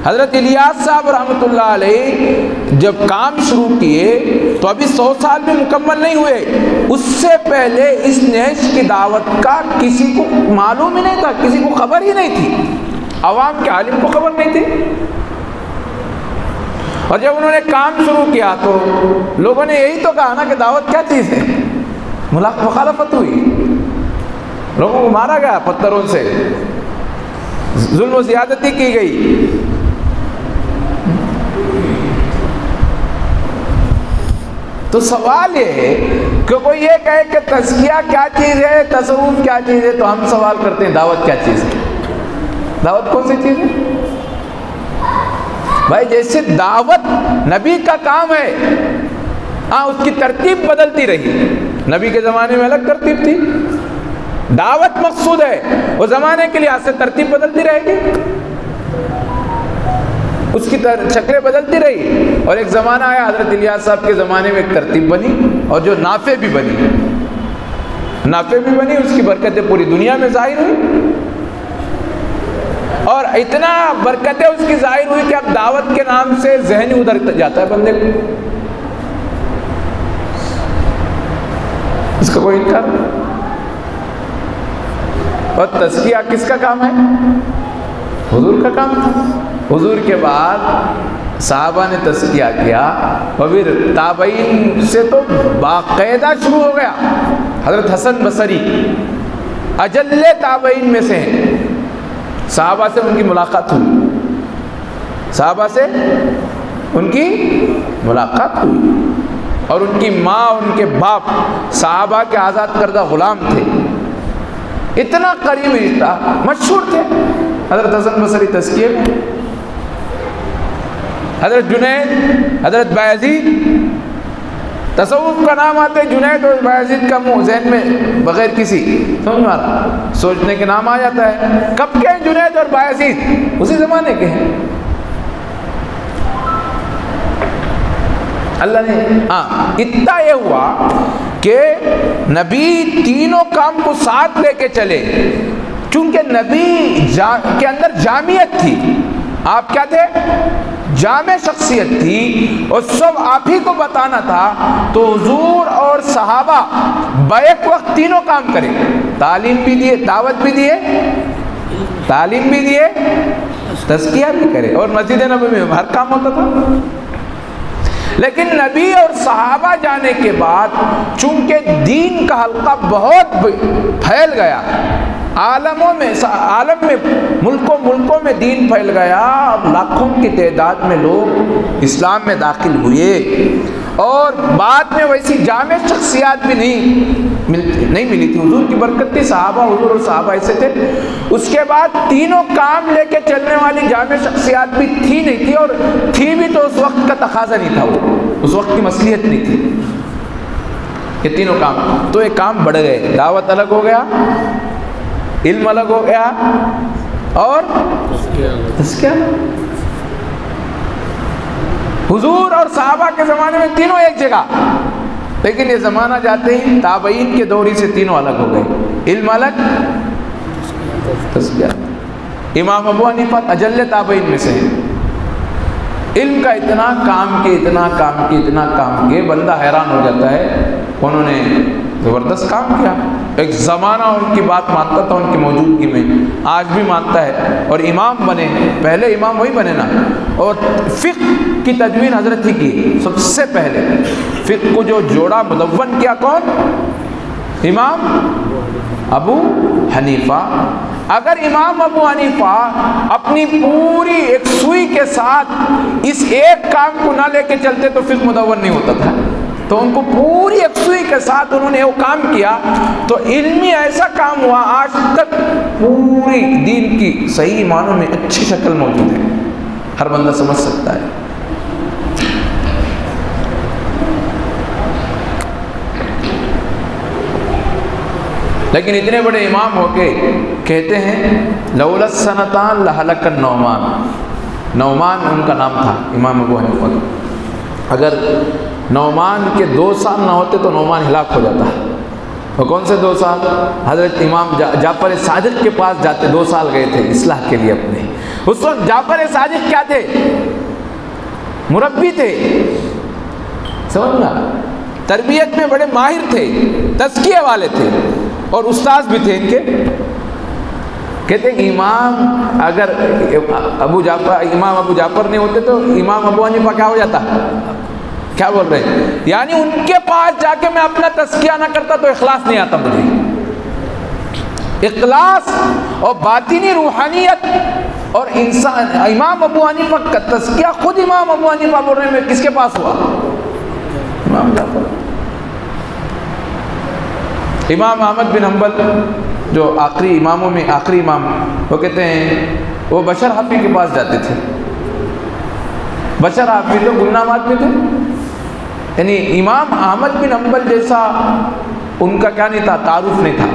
حضرت الیاس صاحب رحمۃ اللہ علیہ جب کام شروع کیے تو ابھی 100 سال میں مکمل نہیں ہوئے، اس سے پہلے اس نہج کی دعوت کا کسی کو معلوم ہی نہیں تھا، کسی کو خبر ہی نہیں تھی، عوام کے عالم کو خبر نہیں تھی۔ اور جب انہوں نے کام شروع کیا تو لوگوں نے یہی تو کہا نا کہ دعوت کیا چیز ہے، مخالفت ہوئی، لوگوں کو مارا گیا پتھروں سے، ظلم و زیادتی کی گئی۔ تو سوال یہ ہے کہ کوئی یہ کہے کہ تزکیہ کیا چیز ہے، تصوف کیا چیز ہے، تو ہم سوال کرتے ہیں دعوت کیا چیز ہے؟ دعوت کون سی چیز ہے بھائی؟ جیسے دعوت نبی کا کام ہے، اس کی ترتیب بدلتی رہی، نبی کے زمانے میں الگ ترتیب تھی، دعوت مقصود ہے، وہ زمانے کے لحاظ سے ترتیب بدلتی رہے گی، اس کی شکلیں بدلتی رہی، اور ایک زمانہ آیا حضرت الیاس صاحب کے زمانے میں ایک ترتیب بنی، اور جو نافع بھی بنی، اس کی برکتیں پوری دنیا میں ظاہر ہوئی، اور اتنا برکتیں اس کی ظاہر ہوئی کہ اب دعوت کے نام سے ذہن ہی ادھر جاتا ہے بندے کو، اس کا کوئی انکار نہیں۔ اور تزکیہ کس کا کام ہے؟ حضور کا کام تھا۔ حضور کے بعد صحابہ نے تزکیہ کیا، اور پھر تابعین سے تو باقاعدہ شروع ہو گیا۔ حضرت حسن بصری اجل تابعین میں سے ہیں، صحابہ سے ان کی ملاقات ہوئی، صحابہ سے ان کی ملاقات ہوئی، اور ان کی ماں اور ان کے باپ صحابہ کے آزاد کردہ غلام تھے، اتنا قریب رشتہ، مشہور تھے حضرت حسن بصری تزکیے میں۔ حضرت جنید، حضرت بایزید، تصوف کا نام آتے جنید اور بایزید کا منہ ذہن میں بغیر کسی سمجھ مارا سوچنے کے نام آ جاتا ہے۔ کب کے ہیں جنید اور بایزید؟ اسی زمانے کے ہیں۔ اللہ نے اتنا یہ ہوا کہ نبی تینوں کام کو ساتھ لے کے چلے، چونکہ نبی کے اندر جامعیت تھی، آپ کیا تھے؟ جامع شخصیت تھی، اور سب آپ ہی کو بتانا تھا، تو حضور اور صحابہ بیک وقت تینوں کام کرے، تعلیم بھی دیے، دعوت بھی دیے، تعلیم بھی دیے، تزکیہ بھی کرے، اور مسجد نبوی میں ہر کام ہوتا تھا۔ لیکن نبی اور صحابہ جانے کے بعد چونکہ دین کا حلقہ بہت پھیل گیا، عالموں میں، عالم میں، ملکوں میں دین پھیل گیا، اب لاکھوں کی تعداد میں لوگ اسلام میں داخل ہوئے، اور بعد میں ویسی جامع شخصیات بھی نہیں ملی تھی۔ حضور کی برکت تھی، صحابہ، حضور اور صحابہ ایسے تھے۔ اس کے بعد تینوں کام لے کے چلنے والی جامع شخصیات بھی نہیں تھی، اور تھی بھی تو اس وقت کا تقاضا نہیں تھا، وہ اس وقت کی مصلحت نہیں تھی یہ تینوں کام۔ تو یہ کام بڑھ گئے، دعوت الگ ہو گیا، علم الگ ہو گیا، اور تزکیہ۔ حضور اور صحابہ کے زمانے میں تینوں ایک جگہ، لیکن یہ زمانہ جاتے ہی تابعین کے دوری سے تینوں الگ ہو گئے، علم الگ، تزکیہ۔ امام ابو حنیفہ اجل تابعین میں سے ہیں، علم کا اتنا کام کیے بندہ حیران ہو جاتا ہے، انہوں نے زبردست کام کیا۔ ایک زمانہ ان کی بات مانتا تھا، ان کی موجودگی میں، آج بھی مانتا ہے، اور امام بنے، پہلے امام وہی بنے نا، اور فقہ کی تدوین حضرت ہی کی سب سے پہلے، فقہ کو جو جوڑا، مدون کیا، کون؟ امام ابو حنیفہ۔ اگر امام ابو حنیفہ اپنی پوری ایک سوئی کے ساتھ اس ایک کام کو نہ لے کے چلتے تو فقہ مدون نہیں ہوتا تھا، تو ان کو پوری ایک سوئی کے ساتھ انہوں نے وہ کام کیا، تو علمی ایسا کام ہوا، آج تک پوری دین کی صحیح معنوں میں اچھی شکل موجود ہے، ہر بندہ سمجھ سکتا ہے۔ لیکن اتنے بڑے امام ہو کے کہتے ہیں لولا السنتان لہلک النعمان، نعمان ان کا نام تھا امام ابو حنیفہ کا، اگر نعمان کے 2 سال نہ ہوتے تو نعمان ہلاک ہو جاتا ہے۔ وہ کون سے 2 سال؟ حضرت امام جعفر صادق کے پاس جاتے، 2 سال گئے تھے اصلاح کے لیے اپنے۔ اس وقت جعفر صادق کیا تھے؟ مربی تھے، سمجھنا، تربیت میں بڑے ماہر تھے، تزکیے والے تھے، اور استاذ بھی تھے ان کے۔ کہتے ہیں امام اگر امام ابو جعفر نہیں ہوتے تو امام ابو حنیفہ کیا ہو جاتا؟ کیا بول رہے ہیں؟ یعنی ان کے پاس جا کے میں اپنا تزکیہ نہ کرتا تو اخلاص نہیں آتا مجھے۔ اخلاص اور باطنی روحانیت اور انسان، امام ابو حنیفہ کا تزکیہ خود امام ابو حنیفہ بول رہے ہیں، کس کے پاس ہوا؟ امام جعفر۔ امام احمد بن حنبل جو آخری اماموں میں آخری امام، وہ کہتے ہیں وہ بشر حافی کے پاس جاتے تھے۔ بشر حافی تو گمنام آدمی تھے، یعنی امام احمد بن حنبل جیسا ان کا کیا نہیں تھا، تعارف نہیں تھا،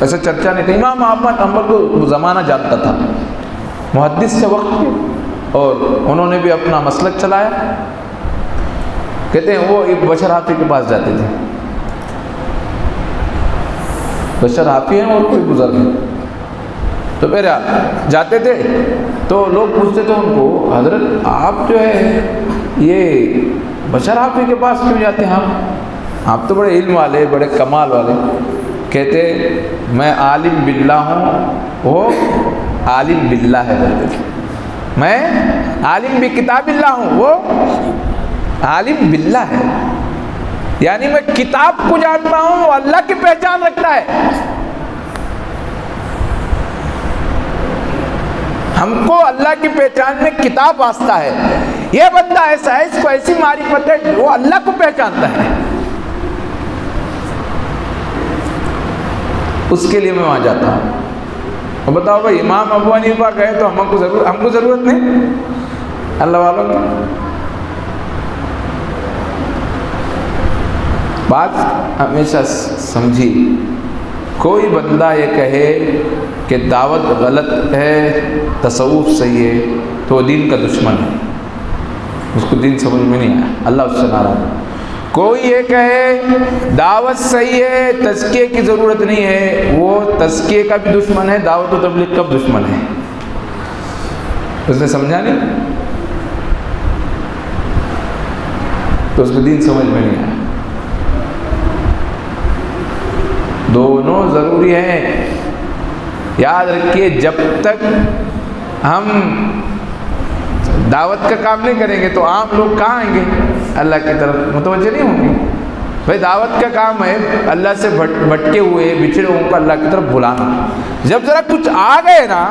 ایسا چرچا نہیں تھا۔ امام احمد حنبل کو زمانہ جانتا تھا، محدث سے وقت کے، اور انہوں نے بھی اپنا مسلک چلایا۔ کہتے ہیں وہ ایک بشر حافی کے پاس جاتے تھے، بشر حافی ہیں اور کوئی بزرگ ہیں، تو پھر جاتے تھے تو لوگ پوچھتے تھے ان کو، حضرت آپ جو ہے یہ بشر حافی کے پاس کیوں جاتے ہیں؟ آپ تو بڑے علم والے، بڑے کمال والے۔ کہتے میں عالم باللہ ہوں، وہ عالم باللہ ہے، میں عالم بکتاب اللہ ہوں، وہ عالم باللہ ہے، یعنی میں کتاب کو جانتا ہوں، وہ اللہ کی پہچان رکھتا ہے۔ ہم کو اللہ کی پہچان میں کتاب واسطہ ہے، یہ بندہ ایسا ہے، اس کو ایسی معرفت ہے، وہ اللہ کو پہچانتا ہے، اس کے لیے میں وہاں جاتا ہوں۔ اور بتاؤ بھائی امام ابو حنیفہ کہے تو ہم کو ضرورت نہیں اللہ والوں کی؟ بات ہمیشہ سمجھی، کوئی بندہ یہ کہے کہ دعوت غلط ہے، تصوف صحیح ہے، تو وہ دین کا دشمن ہے، اس کو دین سمجھ میں نہیں آیا، اللہ اس سے ناراض ہے۔ کوئی یہ کہے دعوت صحیح ہے، تزکیے کی ضرورت نہیں ہے، وہ تزکیے کا بھی دشمن ہے، دعوت و تبلیغ کا بھی دشمن ہے، اس نے سمجھا نہیں، تو اس کو دین سمجھ میں نہیں آیا۔ دونوں ضروری ہیں، یاد رکھیے، جب تک ہم دعوت کا کام نہیں کریں گے تو عام لوگ کہاں آئیں گے؟ اللہ کی طرف متوجہ نہیں ہوں گے۔ بھائی دعوت کا کام ہے اللہ سے بھٹکے ہوئے بچھڑے ہوئے کو اللہ کی طرف بلانا، جب ذرا کچھ آ گئے نا،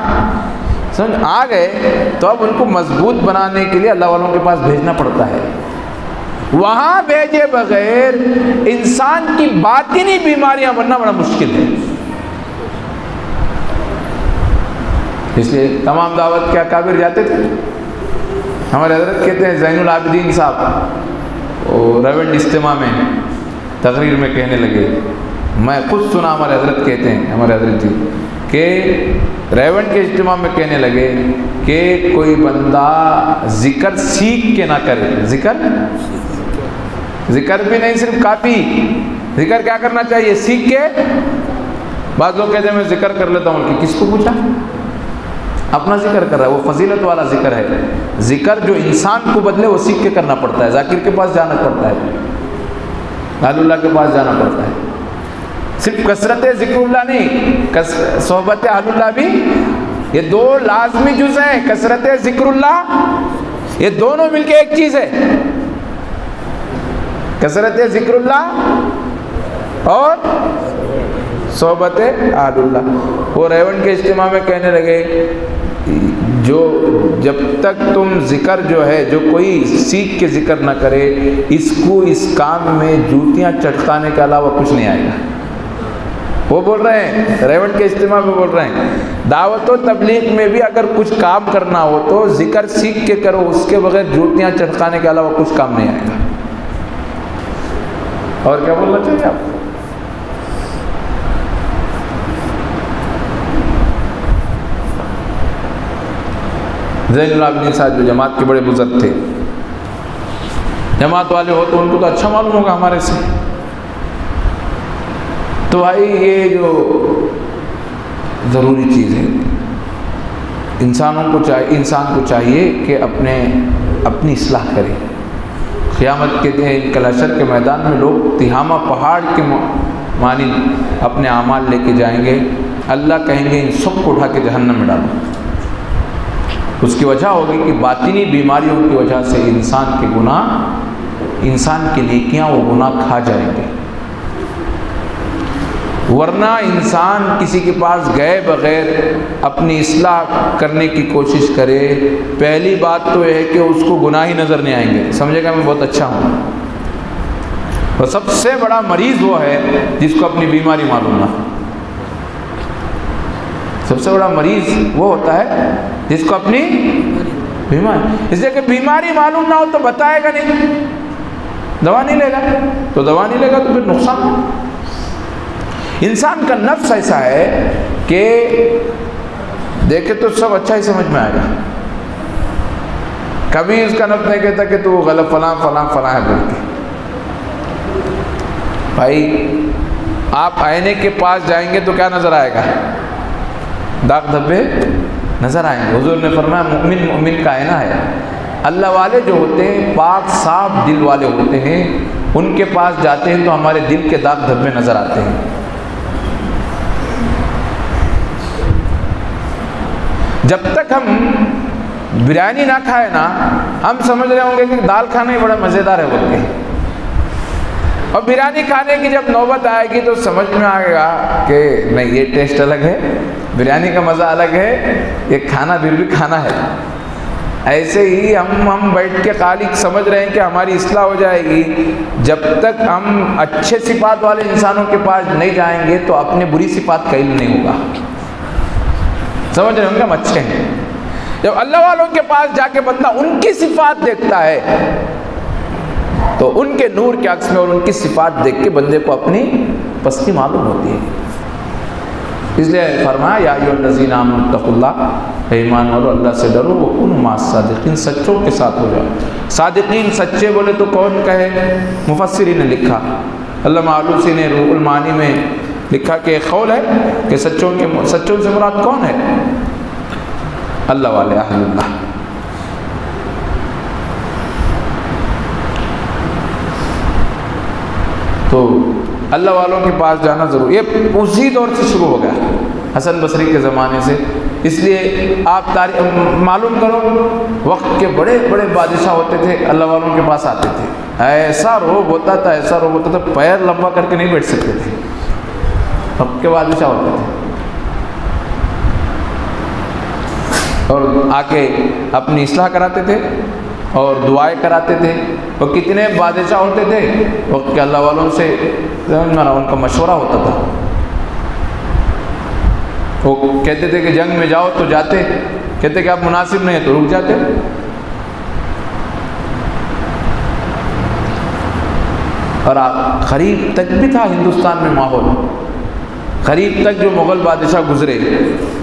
سمجھ آ گئے، تو اب ان کو مضبوط بنانے کے لیے اللہ والوں کے پاس بھیجنا پڑتا ہے۔ وہاں بھیجے بغیر انسان کی باطنی بیماریاں بننا بڑا مشکل ہے۔ اس لیے تمام دعوت کے اکابر جاتے تھے، ہمارے حضرت کہتے ہیں زین العابدین صاحب ریونڈ اجتماع میں تقریر میں کہنے لگے، میں خود سنا، ہمارے حضرت کہتے ہیں، ہمارے حضرت جی کہ ریونڈ کے اجتماع میں کہنے لگے کہ کوئی بندہ ذکر سیکھ کے نہ کرے، ذکر بھی نہیں صرف کافی، ذکر کیا کرنا چاہیے؟ سیکھ کے۔ بعض لوگ کہتے ہیں میں ذکر کر لیتا ہوں، کہ کس کو پوچھا؟ اپنا ذکر کر رہا ہے، وہ فضیلت والا ذکر ہے۔ ذکر جو انسان کو بدلے وہ سیکھ کے کرنا پڑتا ہے، ذاکر کے پاس جانا پڑتا ہے، اہل اللہ کے پاس جانا پڑتا ہے۔ صرف کثرت ذکر اللہ نہیں، صحبت اہل اللہ بھی، یہ دو لازمی جز ہیں، کثرت ذکر اللہ، یہ دونوں مل کے ایک چیز ہے، کثرت ذکر اللہ اور صحبت اہل اللہ۔ وہ ریونڈ کے اجتماع میں کہنے لگے جو جب تک تم ذکر جو ہے، جو کوئی سیکھ کے ذکر نہ کرے، اس کو اس کام میں جوتیاں چٹکانے کے علاوہ کچھ نہیں آئے گا۔ وہ بول رہے ہیں، ریونڈ کے اجتماع میں بول رہے ہیں، دعوت و تبلیغ میں بھی اگر کچھ کام کرنا ہو تو ذکر سیکھ کے کرو، اس کے بغیر جوتیاں چٹکانے کے علاوہ کچھ کام نہیں آئے گا۔ اور کیا بولنا چاہیے آپ؟ زین العابدین صاحب جو جماعت کے بڑے بزرگ تھے، جماعت والے ہو تو ان کو تو اچھا معلوم ہوگا ہمارے سے، تو بھائی یہ جو ضروری چیز ہے، انسان کو چاہیے کہ اپنی اصلاح کرے۔ قیامت کے دن کلاشر کے میدان میں لوگ تہامہ پہاڑ کے مانند اپنے اعمال لے کے جائیں گے، اللہ کہیں گے ان سب کو اٹھا کے جہنم میں ڈالو۔ اس کی وجہ ہوگی کہ باطنی بیماریوں کی وجہ سے انسان کے گناہ، انسان کی نیکیاں وہ گناہ کھا جائیں گے، ورنہ انسان کسی کے پاس گئے بغیر اپنی اصلاح کرنے کی کوشش کرے، پہلی بات تو یہ ہے کہ اس کو گناہ ہی نظر نہیں آئیں گے، سمجھے گا میں بہت اچھا ہوں۔ اور سب سے بڑا مریض وہ ہے جس کو اپنی بیماری معلوم نہ ہو، سب سے بڑا مریض وہ ہوتا ہے جس کو اپنی بیماری، اس لیے کہ بیماری معلوم نہ ہو تو بتائے گا نہیں، دوا نہیں لے گا، تو دوا نہیں لے گا تو پھر نقصان۔ انسان کا نفس ایسا ہے کہ دیکھے تو سب اچھا ہی سمجھ میں آئے گا، کبھی اس کا نفس نہیں کہتا کہ تو غلط فلاں فلاں فلاں ہے بول کے۔ بھائی آپ آئینے کے پاس جائیں گے تو کیا نظر آئے گا؟ داغ دھبے نظر آئیں گے۔ حضور نے فرمایا مومن کا آئینہ ہے۔ اللہ والے جو ہوتے ہیں پاک صاف دل والے ہوتے ہیں، ان کے پاس جاتے ہیں تو ہمارے دل کے داغ دھبے نظر آتے ہیں۔ جب تک ہم بریانی نہ کھائے نا، ہم سمجھ رہے ہوں گے کہ دال کھانا ہی بڑا مزیدار ہے بول کے، اور بریانی کھانے کی جب نوبت آئے گی تو سمجھ میں آئے گا کہ نہیں، یہ ٹیسٹ الگ ہے، بریانی کا مزہ الگ ہے، یہ کھانا پھر بھی کھانا ہے۔ ایسے ہی ہم بیٹھ کے خالی سمجھ رہے ہیں کہ ہماری اصلاح ہو جائے گی، جب تک ہم اچھے صفات والے انسانوں کے پاس نہیں جائیں گے تو اپنے بری صفات کا علم نہیں ہوگا۔ سمجھ رہے ہوں گے ہم اچھے ہیں۔ جب اللہ والوں کے پاس جا کے بندہ ان کی صفات دیکھتا ہے تو ان کے نور کے عکس میں اور ان کی صفات دیکھ کے بندے کو اپنی پستی معلوم ہوتی ہے۔ اس لیے فرمایا یا ایھا الذین آمنوا اتقوا اللہ، ایمان والو اللہ سے ڈرو، وکونوا مع الصادقین، سچوں کے ساتھ ہو جاؤ۔ صادقین سچے بولے تو کون کہے؟ مفسرین نے لکھا، علامہ آلوسی نے روح المعانی میں لکھا کہ ایک قول ہے کہ سچوں سے مراد کون ہے؟ اللہ والے، اہل اللہ۔ تو اللہ والوں کے پاس جانا ضرور، یہ اسی دور سے شروع ہو گیا، حسن بصری کے زمانے سے۔ اس لیے آپ معلوم کرو، وقت کے بڑے بڑے بادشاہ ہوتے تھے، اللہ والوں کے پاس آتے تھے، ایسا روب ہوتا تھا، ایسا روب ہوتا تھا، پیر لمبا کر کے نہیں بیٹھ سکتے تھے، وقت کے بادشاہ ہوتے تھے، اور آ کے اپنی اصلاح کراتے تھے اور دعائیں کراتے تھے۔ اور کتنے بادشاہ ہوتے تھے وقت کے اللہ والوں سے ان کا مشورہ ہوتا تھا، وہ کہتے تھے کہ جنگ میں جاؤ تو جاتے، کہتے کہ آپ مناسب نہیں ہے تو رک جاتے۔ اور قریب تک بھی تھا ہندوستان میں ماحول، قریب تک جو مغل بادشاہ گزرے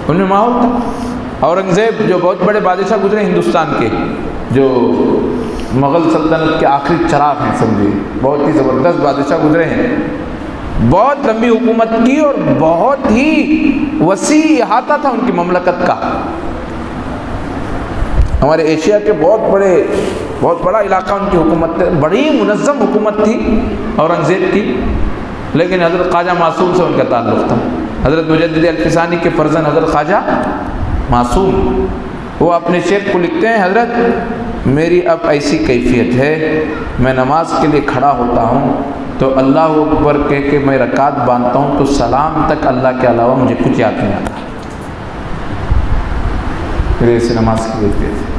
ان میں ماحول تھا۔ اورنگزیب جو بہت بڑے بادشاہ گزرے ہندوستان کے، جو مغل سلطنت کے آخری چراغ ہیں، سمجھے بہت ہی زبردست بادشاہ گزرے ہیں، بہت لمبی حکومت کی اور بہت ہی وسیع احاطہ تھا ان کی مملکت کا۔ ہمارے ایشیا کے بہت بڑا علاقہ ان کی حکومت، بڑی منظم حکومت تھی اورنگزیب کی۔ لیکن حضرت خواجہ معصوم سے ان کا تعلق تھا، حضرت مجدد الفسانی کے فرزند حضرت خواجہ معصوم، وہ اپنے شیخ کو لکھتے ہیں، حضرت میری اب ایسی کیفیت ہے، میں نماز کے لیے کھڑا ہوتا ہوں تو اللہ اکبر کہہ کے میں رکعت باندھتا ہوں تو سلام تک اللہ کے علاوہ مجھے کچھ یاد نہیں آتا، میرے ایسے نماز کی کیفیت ہے۔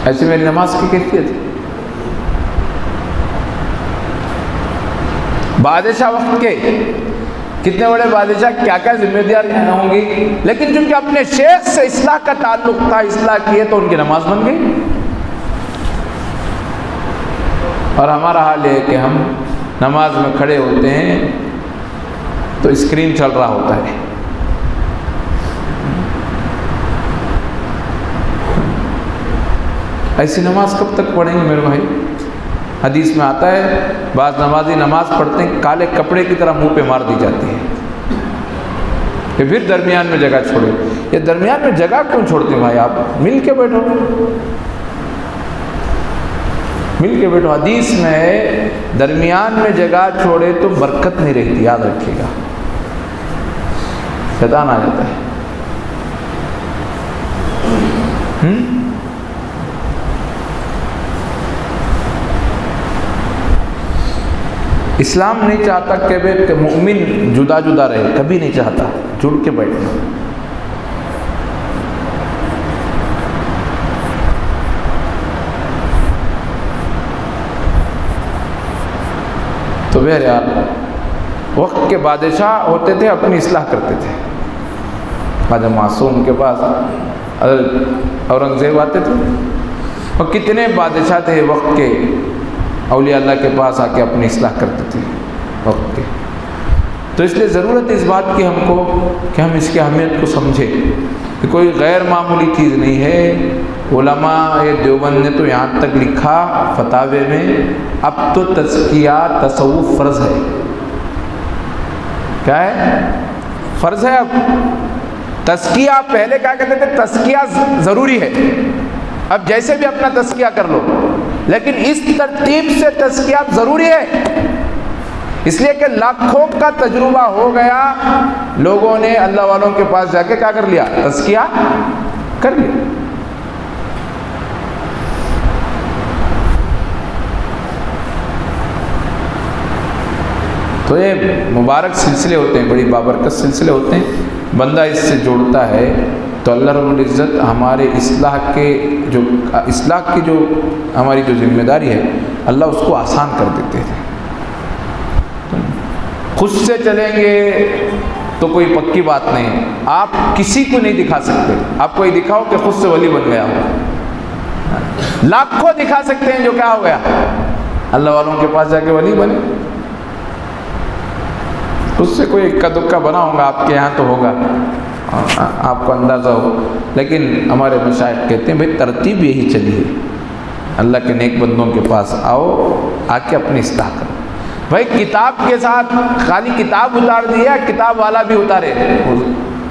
ایسی میری نماز کی کیفیت ہے۔ بادشاہ وقت کے کتنے بڑے بادشاہ کیا کیا ذمہ داریاں ہوں گی، لیکن چونکہ اپنے شیخ سے اصلاح کا تعلق تھا، اصلاح کیے تو ان کی نماز بن گئی۔ اور ہمارا حال یہ ہے کہ ہم نماز میں کھڑے ہوتے ہیں تو اسکرین چل رہا ہوتا ہے، ایسی نماز کب تک پڑھیں گے میرے بھائی؟ حدیث میں آتا ہے بعض نمازی نماز پڑھتے ہیں کالے کپڑے کی طرح منہ پہ مار دی جاتی ہے، کہ پھر درمیان میں جگہ چھوڑے۔ یہ درمیان میں جگہ کیوں چھوڑتے ہیں بھائی؟ آپ مل کے بیٹھو، مل کے بیٹھو۔ حدیث میں ہے درمیان میں جگہ چھوڑے تو برکت نہیں رہتی، یاد رکھیے گا، شیطان آ جاتا ہے۔ اسلام نہیں چاہتا کہ مومن جدا جدا رہے، کبھی نہیں چاہتا، جڑ کے بیٹھنا۔ تو بہرحال وقت کے بادشاہ ہوتے تھے، اپنی اصلاح کرتے تھے۔ خواجہ معصوم کے پاس اورنگزیب آتے تھے، اور کتنے بادشاہ تھے وقت کے، اولیاء اللہ کے پاس آ کے اپنی اصلاح کرتے تھے وقت کے۔ تو اس لیے ضرورت اس بات کی ہم کو کہ ہم اس کی اہمیت کو سمجھیں کہ کوئی غیر معمولی چیز نہیں ہے۔ علماء دیوبند نے تو یہاں تک لکھا فتاوے میں، اب تو تزکیہ تصوف فرض ہے۔ کیا ہے؟ فرض ہے۔ اب تزکیہ، پہلے کیا کہتے تھے؟ تزکیہ ضروری ہے، اب جیسے بھی اپنا تزکیہ کر لو، لیکن اس ترتیب سے تزکیہ ضروری ہے اس لیے کہ لاکھوں کا تجربہ ہو گیا، لوگوں نے اللہ والوں کے پاس جا کے کیا کر لیا؟ تزکیہ کر لیا۔ تو یہ مبارک سلسلے ہوتے ہیں، بڑی بابرکت سلسلے ہوتے ہیں، بندہ اس سے جوڑتا ہے تو اللہ رب العزت ہمارے اصلاح کی جو ہماری جو ذمہ داری ہے اللہ اس کو آسان کر دیتے ہیں۔ خود سے چلیں گے تو کوئی پکی بات نہیں ہے، آپ کسی کو نہیں دکھا سکتے، آپ کوئی دکھاؤ کہ خود سے ولی بن گیا ہو، لاکھوں دکھا سکتے ہیں جو کیا ہو گیا؟ اللہ والوں کے پاس جا کے ولی بنے۔ اس سے کوئی اکا دکا بنا ہوگا آپ کے یہاں تو ہوگا، آپ کو اندازہ ہو، لیکن ہمارے مشائخ کہتے ہیں بھائی ترتیب یہی چلی ہے، اللہ کے نیک بندوں کے پاس آؤ، آ کے اپنی اصلاح کرو۔ بھائی کتاب کے ساتھ خالی کتاب اتار دیا، کتاب والا بھی اتارے،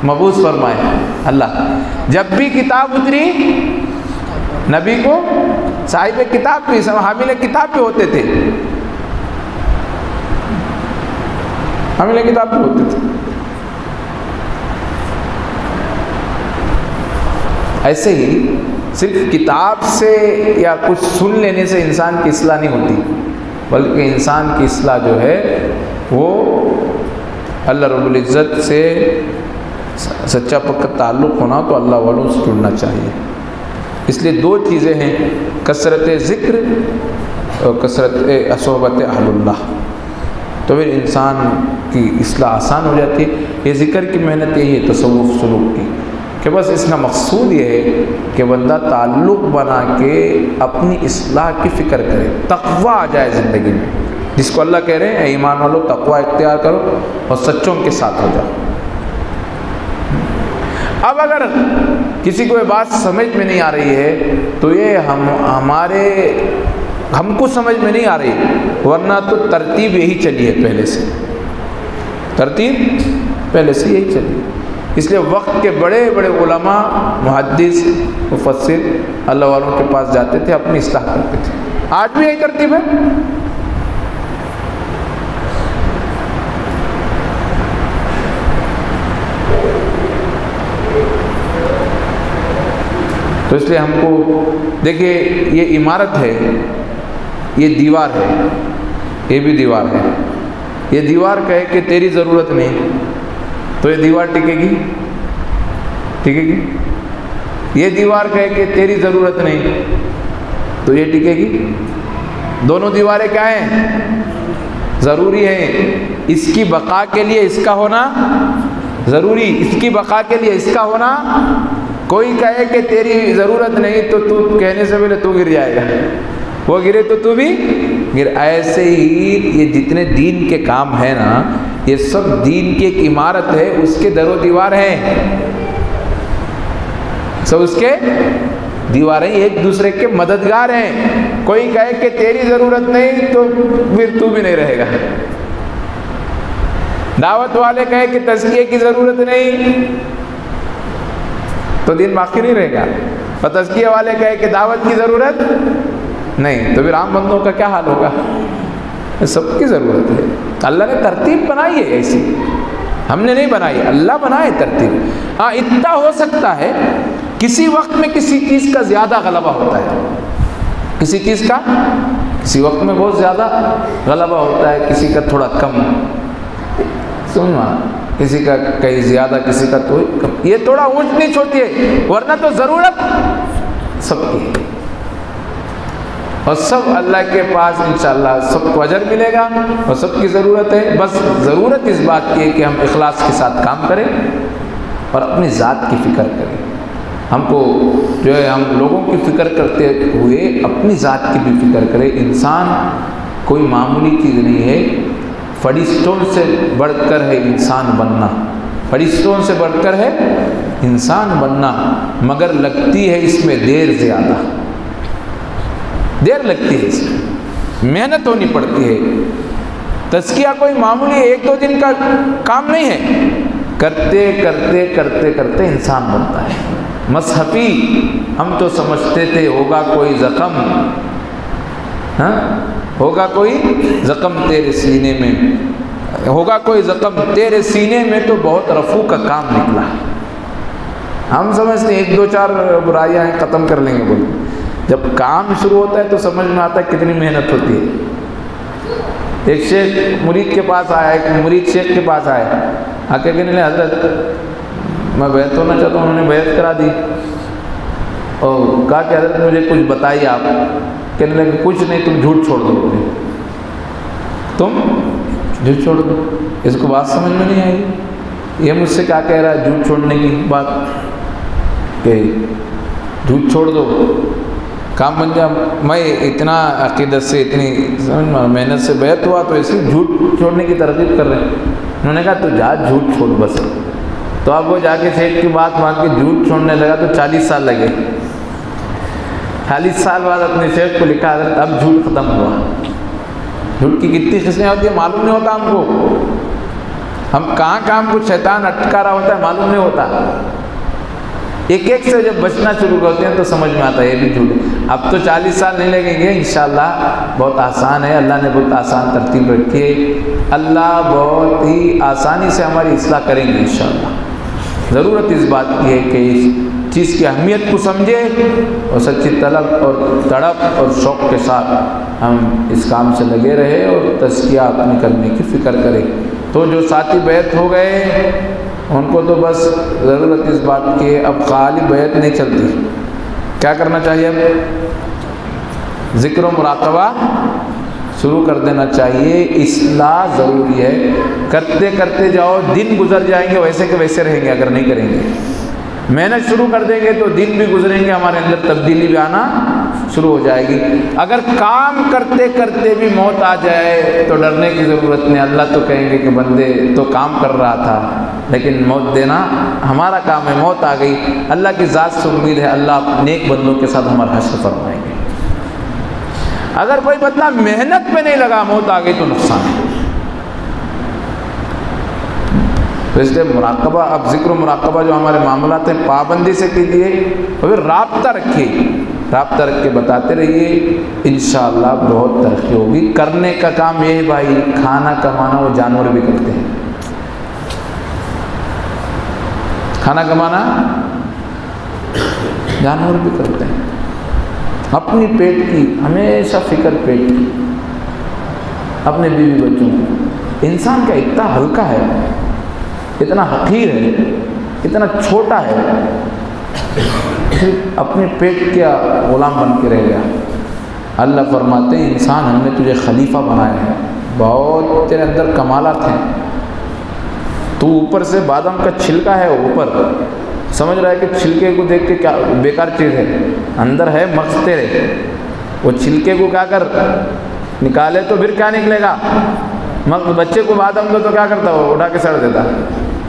مبعوث فرمائے اللہ، جب بھی کتاب اتری نبی کو صاحب کتاب بھی حامل کتاب بھی ہوتے تھے، حامل کتاب بھی ہوتے تھے۔ ایسے ہی صرف کتاب سے یا کچھ سن لینے سے انسان کی اصلاح نہیں ہوتی، بلکہ انسان کی اصلاح جو ہے وہ اللہ رب العزت سے سچا پکا تعلق ہونا، تو اللہ والوں سے جڑنا چاہیے۔ اس لیے دو چیزیں ہیں، کثرت ذکر اور کثرت صحبت اہل اللہ، تو پھر انسان کی اصلاح آسان ہو جاتی ہے۔ یہ ذکر کی محنت یہی ہے تصوف سلوک کی، کہ بس اس کا مقصود یہ ہے کہ بندہ تعلق بنا کے اپنی اصلاح کی فکر کرے، تقویٰ آ جائے زندگی میں، جس کو اللہ کہہ رہے ہیں اے ایمان والو تقویٰ اختیار کرو اور سچوں کے ساتھ ہو جاؤ۔ اب اگر کسی کو یہ بات سمجھ میں نہیں آ رہی ہے تو یہ ہم کو سمجھ میں نہیں آ رہی، ورنہ تو ترتیب یہی چلی ہے، ترتیب پہلے سے یہی چلی ہے۔ اس لیے وقت کے بڑے بڑے علماء، محدث، مفسر اللہ والوں کے پاس جاتے تھے، اپنی اصلاح کرتے تھے، آج بھی یہی ترتیب ہے۔ تو اس لیے ہم کو دیکھیے، یہ عمارت ہے، یہ دیوار ہے، یہ بھی دیوار ہے، یہ دیوار کہے کہ تیری ضرورت نہیں تو یہ دیوار ٹکے گی؟ یہ دیوار کہے کہ تیری ضرورت نہیں تو یہ ٹکے گی؟ دونوں دیواریں کیا ہیں؟ ضروری ہیں، اس کی بقا کے لیے اس کا ہونا ضروری، اس کی بقا کے لیے اس کا ہونا۔ کوئی کہے کہ تیری ضرورت نہیں تو تو کہنے سے پہلے تو گر جائے گا، وہ گرے تو تو بھی گر۔ ایسے ہی یہ جتنے دین کے کام ہیں نا، یہ سب دین کی ایک عمارت ہے، اس کے در و دیوار ہیں، سب اس کے دیواریں ایک دوسرے کے مددگار ہیں۔ کوئی کہے کہ تیری ضرورت نہیں تو پھر تو بھی نہیں رہے گا۔ دعوت والے کہے کہ تزکیے کی ضرورت نہیں تو دین باقی نہیں رہے گا، اور تزکیے والے کہے کہ دعوت کی ضرورت نہیں تو پھر عام بندوں کا کیا حال ہوگا؟ سب کی ضرورت ہے۔ اللہ نے ترتیب بنائی ہے ایسی، ہم نے نہیں بنائی، اللہ بنائے ترتیب۔ ہاں اتنا ہو سکتا ہے کسی وقت میں کسی چیز کا زیادہ غلبہ ہوتا ہے، کسی وقت میں بہت زیادہ غلبہ ہوتا ہے، کسی کا تھوڑا کم، سننا کسی کا کہیں زیادہ، کسی کا تو کم، یہ تھوڑا اونچ نیچ ہوتی ہے، ورنہ تو ضرورت سب کی ہے، اور سب اللہ کے پاس انشاءاللہ سب کو اجر ملے گا، اور سب کی ضرورت ہے۔ بس ضرورت اس بات کی ہے کہ ہم اخلاص کے ساتھ کام کریں اور اپنی ذات کی فکر کریں۔ ہم کو جو ہے ہم لوگوں کی فکر کرتے ہوئے اپنی ذات کی بھی فکر کریں۔ انسان کوئی معمولی چیز نہیں ہے، فرشتوں سے بڑھ کر ہے انسان بننا، فرشتوں سے بڑھ کر ہے انسان بننا، مگر لگتی ہے اس میں دیر، زیادہ دیر لگتی ہے، اس میں محنت ہونی پڑتی ہے۔ تزکیہ کوئی معمولی ایک دو دن کا کام نہیں ہے، کرتے کرتے کرتے کرتے انسان بنتا ہے۔ مصحفی ہم تو سمجھتے تھے ہوگا کوئی زخم، ہاں، ہوگا کوئی زخم تیرے سینے میں، ہوگا کوئی زخم تیرے سینے میں تو بہت رفو کا کام نکلا۔ ہم سمجھتے ہیں 1-2-4 برائیاں ہیں ختم کر لیں گے، بول جب کام شروع ہوتا ہے تو سمجھ میں آتا ہے کتنی محنت ہوتی ہے۔ ایک شیخ مرید کے پاس آیا، ایک مرید شیخ کے پاس آیا، آ کے کہنے لگے حضرت میں بیعت ہونا چاہتا ہوں۔ انہوں نے بیعت کرا دی اور کہا کہ حضرت مجھے کچھ بتائیے آپ۔ کہنے لگے کچھ نہیں، تم جھوٹ چھوڑ دو، تم جھوٹ چھوڑ دو۔ اس کو بات سمجھ میں نہیں آئی، یہ مجھ سے کیا کہہ رہا ہے جھوٹ چھوڑنے کی بات، کہ جھوٹ چھوڑ دو کام بن جائے۔ میں اتنا عقیدت سے اتنی محنت سے بیعت ہوا تو اسی جھوٹ چھوڑنے کی ترغیب کر رہے ہیں۔ انہوں نے کہا تو جا جھوٹ چھوڑ بس۔ تو اب وہ جا کے شیخ کی بات مان کے جھوٹ چھوڑنے لگا تو 40 سال لگے۔ 40 سال بعد اپنے شیخ کو لکھا حضرت اب جھوٹ ختم ہوا۔ جھوٹ کی کتنی قسمیں ہوتی ہیں معلوم نہیں ہوتا ہم کو، ہم کہاں ہم کو شیطان اٹکا رہا ہوتا ہے معلوم نہیں ہوتا۔ ایک ایک سے جب بچنا شروع کرتے ہیں تو سمجھ میں آتا ہے یہ بھی جھوٹ ہے۔ اب تو 40 سال نہیں لگیں گے انشاءاللہ، بہت آسان ہے، اللہ نے بہت آسان ترتیب رکھی ہے، اللہ بہت ہی آسانی سے ہماری اصلاح کریں گے انشاءاللہ۔ ضرورت اس بات کی ہے کہ اس چیز کی اہمیت کو سمجھے اور سچی طلب اور تڑپ اور شوق کے ساتھ ہم اس کام سے لگے رہے اور تزکیہ اپنے کرنے کی فکر کریں۔ تو جو ساتھی بیعت ہو گئے ان کو تو بس ضرورت اس بات کی اب خالی بیعت نہیں چلتی، کیا کرنا چاہیے؟ اب ذکر و مراقبہ شروع کر دینا چاہیے، اصلاح ضروری ہے، کرتے کرتے جاؤ، دن گزر جائیں گے ویسے کہ ویسے رہیں گے اگر نہیں کریں گے۔ محنت شروع کر دیں گے تو دن بھی گزریں گے، ہمارے اندر تبدیلی بھی آنا شروع ہو جائے گی۔ اگر کام کرتے کرتے بھی موت آ جائے تو ڈرنے کی ضرورت نہیں، اللہ تو کہیں گے کہ بندے تو کام کر رہا تھا لیکن موت دینا ہمارا کام ہے، موت آ گئی، اللہ کی ذات سے امید ہے اللہ نیک بندوں کے ساتھ ہمارا حشر فرمائیں گے۔ اگر کوئی بندہ محنت میں نہیں لگا موت آ گئی تو نقصان ہے۔ تو اس لیے مراقبہ، اب ذکر و مراقبہ جو ہمارے معاملات ہیں پابندی سے کیجیے اور پھر رابطہ رکھیے، رابطہ رکھ کے بتاتے رہیے، انشاءاللہ بہت ترقی ہوگی۔ کرنے کا کام یہ ہے بھائی، کھانا کمانا وہ جانور بھی کرتے ہیں، کھانا کمانا جانور بھی کرتے ہیں۔ اپنی پیٹ کی ہمیشہ فکر، پیٹ کی، اپنے بیوی بچوں کی۔ انسان کا اتنا ہلکا ہے، اتنا حقیر ہے، اتنا چھوٹا ہے، صرف اپنے پیٹ کیا غلام بن کے رہ گیا۔ اللہ فرماتے ہیں انسان ہم نے تجھے خلیفہ بنایا ہے، بہت تیرے اندر کمالات ہیں، تو اوپر سے بادام کا چھلکا ہے، اوپر سمجھ رہا ہے کہ چھلکے کو دیکھ کے کیا بیکار چیز ہے، اندر ہے مغز تیرے، وہ چھلکے کو کیا کر نکالے تو پھر کیا نکلے گا؟ مغز۔ بچے کو بادام دو تو کیا کرتا وہ اٹھا کے سڑ دیتا،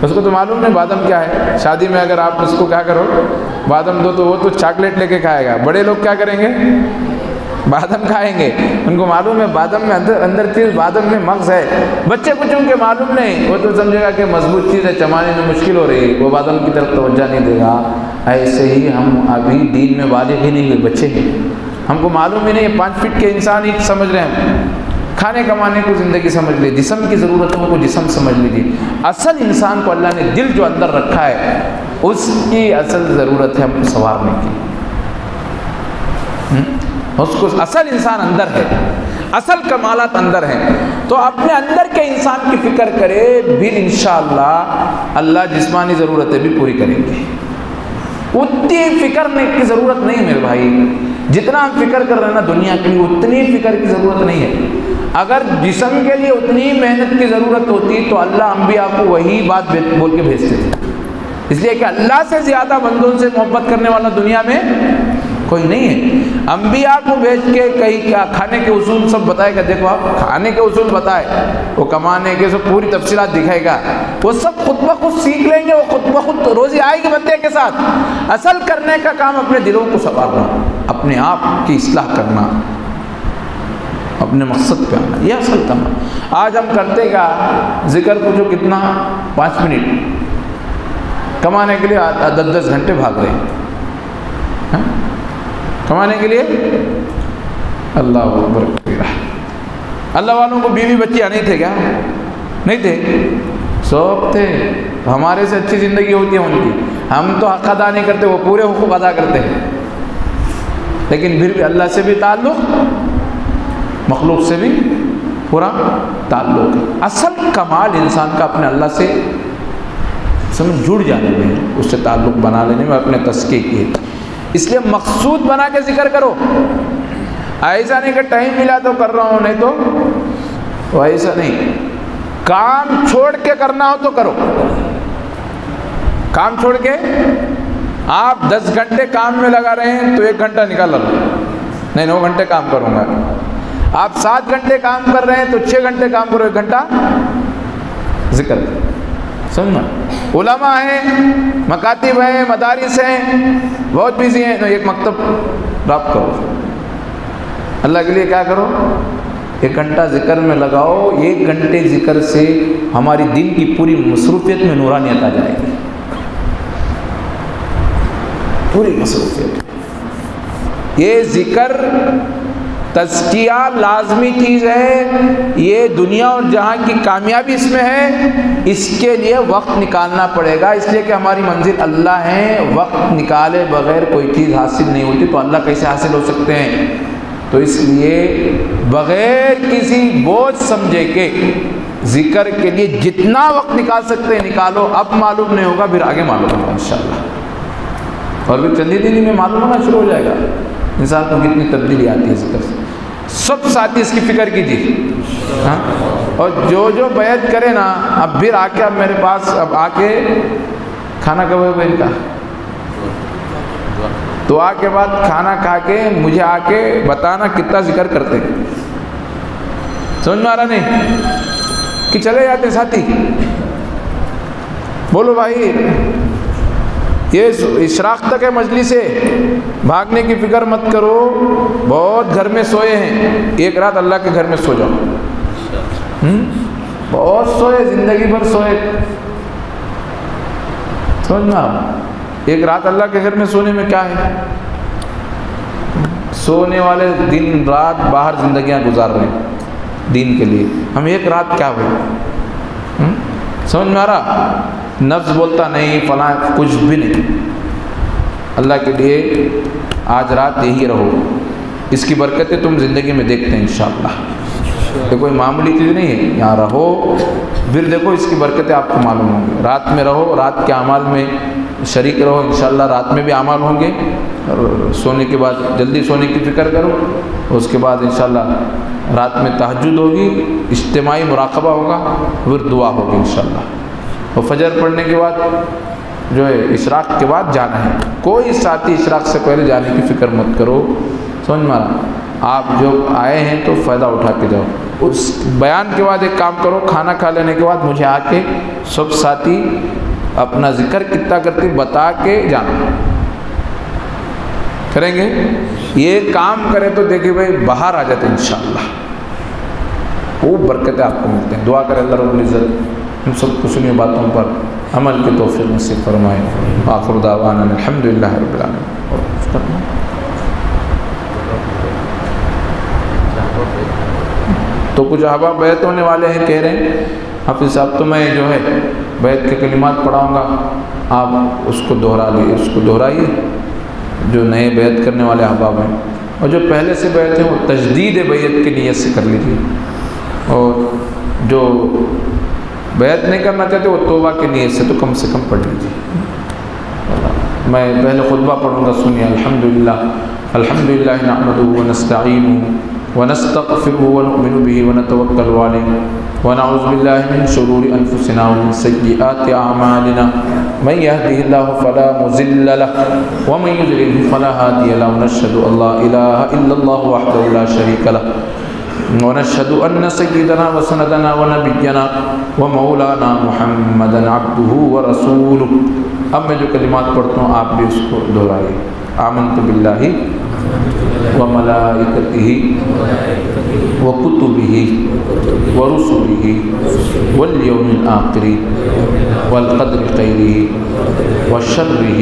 اس کو تو معلوم نہیں بادام کیا ہے۔ شادی میں اگر آپ اس کو کیا کرو بادام دو تو وہ تو چاکلیٹ لے کے کھائے گا، بڑے لوگ کیا کریں گے؟ بادام کھائیں گے، ان کو معلوم ہے بادام میں اندر چیز، بادام میں مغز ہے۔ بچے کچھ ان کے معلوم نہیں، وہ تو سمجھے گا کہ مضبوط چیز ہے، چمانے میں مشکل ہو رہی ہے، وہ بادام کی طرف توجہ نہیں دے گا۔ ایسے ہی ہم ابھی دین میں بالغ ہی نہیں ہوئے، بچے ہیں، ہم کو معلوم ہی نہیں ہے، 5 فٹ کے انسان ہی سمجھ رہے ہیں، کھانے کمانے کو زندگی سمجھ لے، جسم کی ضرورتوں کو جسم سمجھ لیجیے۔ اصل انسان کو اللہ نے دل جو اندر رکھا ہے اس کی اصل ضرورت ہے ہم کو سنوارنے کی، اس کو اصل انسان اندر ہے، اصل کمالات اندر ہیں، تو اپنے اندر کے انسان کی فکر کرے، پھر انشاءاللہ اللہ جسمانی ضرورتیں بھی پوری کریں گے۔ اتنی فکر کی ضرورت نہیں میرے بھائی، جتنا ہم فکر کر رہے ہیں نا دنیا کے لیے اتنی فکر کی ضرورت نہیں ہے۔ اگر جسم کے لیے اتنی محنت کی ضرورت ہوتی تو اللہ انبیاء کو وہی بات بول کے بھیجتے تھے، اس لیے کہ اللہ سے زیادہ بندوں سے محبت کرنے والا دنیا میں کوئی نہیں ہے۔ انبیاء کو بھیج کے کہیں کیا کھانے کے اصول سب بتائے گا، دیکھو آپ کھانے کے اصول بتائے، وہ کمانے کے سب پوری تفصیلات دکھائے گا، وہ سب خود بخود سیکھ لیں گے، وہ خود بخود روزی آئے گی بندے کے ساتھ۔ اصل کرنے کا کام اپنے دلوں کو سنوارنا، اپنے آپ کی اصلاح کرنا، اپنے مقصد پہ آنا، یہ اصل کام ہے۔ آج ہم کرتے گا ذکر پوچھو کتنا، 5 منٹ کمانے کے لیے 10 گھنٹے بھاگ رہے ہیں، کمانے کے لیے اللہ اکبر کبیرہ۔ اللہ والوں کو بیوی بچیاں نہیں تھے کیا؟ نہیں تھے، سب تھے۔ ہمارے سے اچھی زندگی ہوتی ہے ان کی، ہم تو حق ادا نہیں کرتے، وہ پورے حقوق ادا کرتے ہیں، لیکن پھر بھی اللہ سے بھی تعلق، مخلوق سے بھی پورا تعلق ہے۔ اصل کمال انسان کا اپنے اللہ سے سمجھ جڑ جانے میں، اس سے تعلق بنا لینے میں، اپنے تزکیے کی۔ اس لیے مقصود بنا کے ذکر کرو، ایسا نہیں کہ ٹائم ملا تو کر رہا ہوں، نہیں تو ایسا نہیں۔ کام چھوڑ کے کرنا ہو تو کرو، کام چھوڑ کے آپ 10 گھنٹے کام میں لگا رہے ہیں تو 1 گھنٹہ نکال لو، نہیں 9 گھنٹے کام کروں گا۔ آپ 7 گھنٹے کام کر رہے ہیں تو 6 گھنٹے کام کرو، 1 گھنٹہ ذکر کرو، سمجھنا۔ علماء ہیں، مکاتب ہیں، مدارس ہیں، بہت بیزی ہیں، تو 1 مکتب رابط کرو، اللہ کے لیے کیا کرو، 1 گھنٹہ ذکر میں لگاؤ۔ 1 گھنٹے ذکر سے ہماری دن کی پوری مصروفیت میں نورانیت آ جائے گی، پوری مصروفیت۔ یہ ذکر تزکیہ لازمی چیز ہے، یہ دنیا اور جہاں کی کامیابی اس میں ہے، اس کے لیے وقت نکالنا پڑے گا، اس لیے کہ ہماری منزل اللہ ہے، وقت نکالے بغیر کوئی چیز حاصل نہیں ہوتی، تو اللہ کیسے حاصل ہو سکتے ہیں؟ تو اس لیے بغیر کسی بوجھ سمجھے کے ذکر کے لیے جتنا وقت نکال سکتے ہیں نکالو۔ اب معلوم نہیں ہوگا، پھر آگے معلوم ہوگا انشاءاللہ، اور پھر چندی دنی میں معلوم ہونا شروع ہو جائے گا انسان کو کتنی تبدیلی آتی ہے ذکر سے۔ سب ساتھی اس کی فکر کیجیے، ہاں، اور جو بیعت کرے نا، اب پھر آ کے اب میرے پاس اب آ کے کھانا کب ہے ان کا دعا کے بعد کھانا کھا کے مجھے آ کے بتانا کتنا ذکر کرتے ہیں، سمجھ میں آ رہا نہیں کہ چلے جاتے ساتھی؟ بولو بھائی، یہ اشراق تک ہے مجلس سے، بھاگنے کی فکر مت کرو۔ بہت گھر میں سوئے ہیں، 1 رات اللہ کے گھر میں سو جاؤ، بہت سوئے، زندگی بھر سوئے، سمجھنا۔ 1 رات اللہ کے گھر میں سونے میں کیا ہے؟ سونے والے دن رات باہر زندگیاں گزار رہے ہیں دین کے لیے، ہم 1 رات کیا ہوئے؟ سمجھ میں آ رہا؟ نفس بولتا نہیں فلاں، کچھ بھی نہیں، اللہ کے لیے آج رات یہی رہو، اس کی برکتیں تم زندگی میں دیکھتے ہیں انشاءاللہ۔ یہ کوئی معمولی چیز نہیں ہے، یہاں رہو، پھر دیکھو اس کی برکتیں آپ کو معلوم ہوں گی۔ رات میں رہو، رات کے اعمال میں شریک رہو، انشاءاللہ رات میں بھی اعمال ہوں گے، اور سونے کے بعد جلدی سونے کی فکر کرو، اس کے بعد انشاءاللہ رات میں تہجد ہوگی، اجتماعی مراقبہ ہوگا، پھر دعا ہوگی انشاءاللہ، اور فجر پڑھنے کے بعد جو ہے اشراق کے بعد جانا ہے۔ کوئی ساتھی اشراق سے پہلے جانے کی فکر مت کرو، سمجھ میں آ رہا؟ آپ جو آئے ہیں تو فائدہ اٹھا کے جاؤ۔ اس بیان کے بعد ایک کام کرو، کھانا کھا لینے کے بعد مجھے آ کے سب ساتھی اپنا ذکر کتنا کرتے بتا کے جانا، کریں گے؟ یہ کام کرے تو دیکھیں بھائی باہر آ جاتے انشاءاللہ، وہ برکتیں آپ کو ملتے ہیں۔ دعا کرے اللہ رب العزت ہم سب کو سنی باتوں پر عمل کی توفیق نصیب فرمائے۔ آخر دعوانا الحمدللہ رب العالمین۔ تو کچھ احباب بیعت ہونے والے ہیں، کہہ رہے ہیں حافظ صاحب تو میں جو ہے بیعت کے کلمات پڑھاؤں گا، آپ اس کو دہرائیے، جو نئے بیعت کرنے والے احباب ہیں، اور جو پہلے سے بیعت ہیں وہ تجدید بیعت کی نیت سے کر لیجیے، اور جو بیعت نہیں کرنا چاہتے وہ توبہ کی نیت سے کم پڑھ لیجیے۔ میں پہلے خطبہ پڑھوں گا، سنیے۔ الحمدللہ نحمدہ ونستعینہ ونستغفرہ ونؤمن بہ ونتوکل علیہ ونعوذ باللہ من شرور انفسنا ومن سیئات اعمالنا من یہدہ اللہ فلا مضل لہ ومن یضلل فلا ہادی لہ ونشہد ان لا الہ الا اللہ وحدہ لا شریک لہ ونشهد أن سيدنا وسندنا ونبينا ومولانا محمدا عبده ورسوله۔ اب میں جو کلمات پڑھتا ہوں آپ بھی اس کو دہرائیے۔ آمنت باللہ وملائكته وكتبه ورسله واليوم الآخر والقدر خيره وشره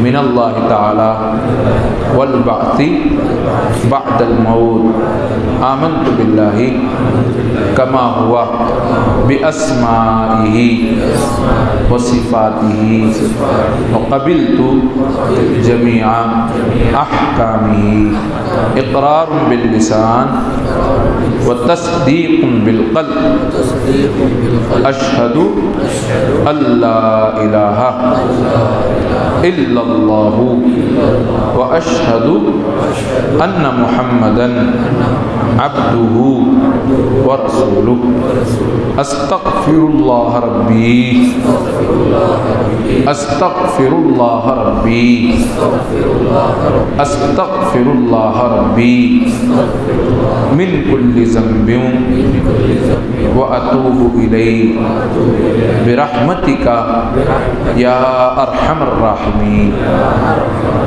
من الله تعالى والبعث بعد الموت آمنت بالله كما هو بأسمائه وصفاته وقبلت جميع أحكامه إقرار باللسان وتصديق بالقلب أشهد أن لا إله إلا الله وأشهد أن محمدا عبده ورسوله أستغفر الله ربي أستغفر الله ربي أستغفر الله ربي من كل ذنب وأتوب إليه برحمتك يا أرحم الراحمين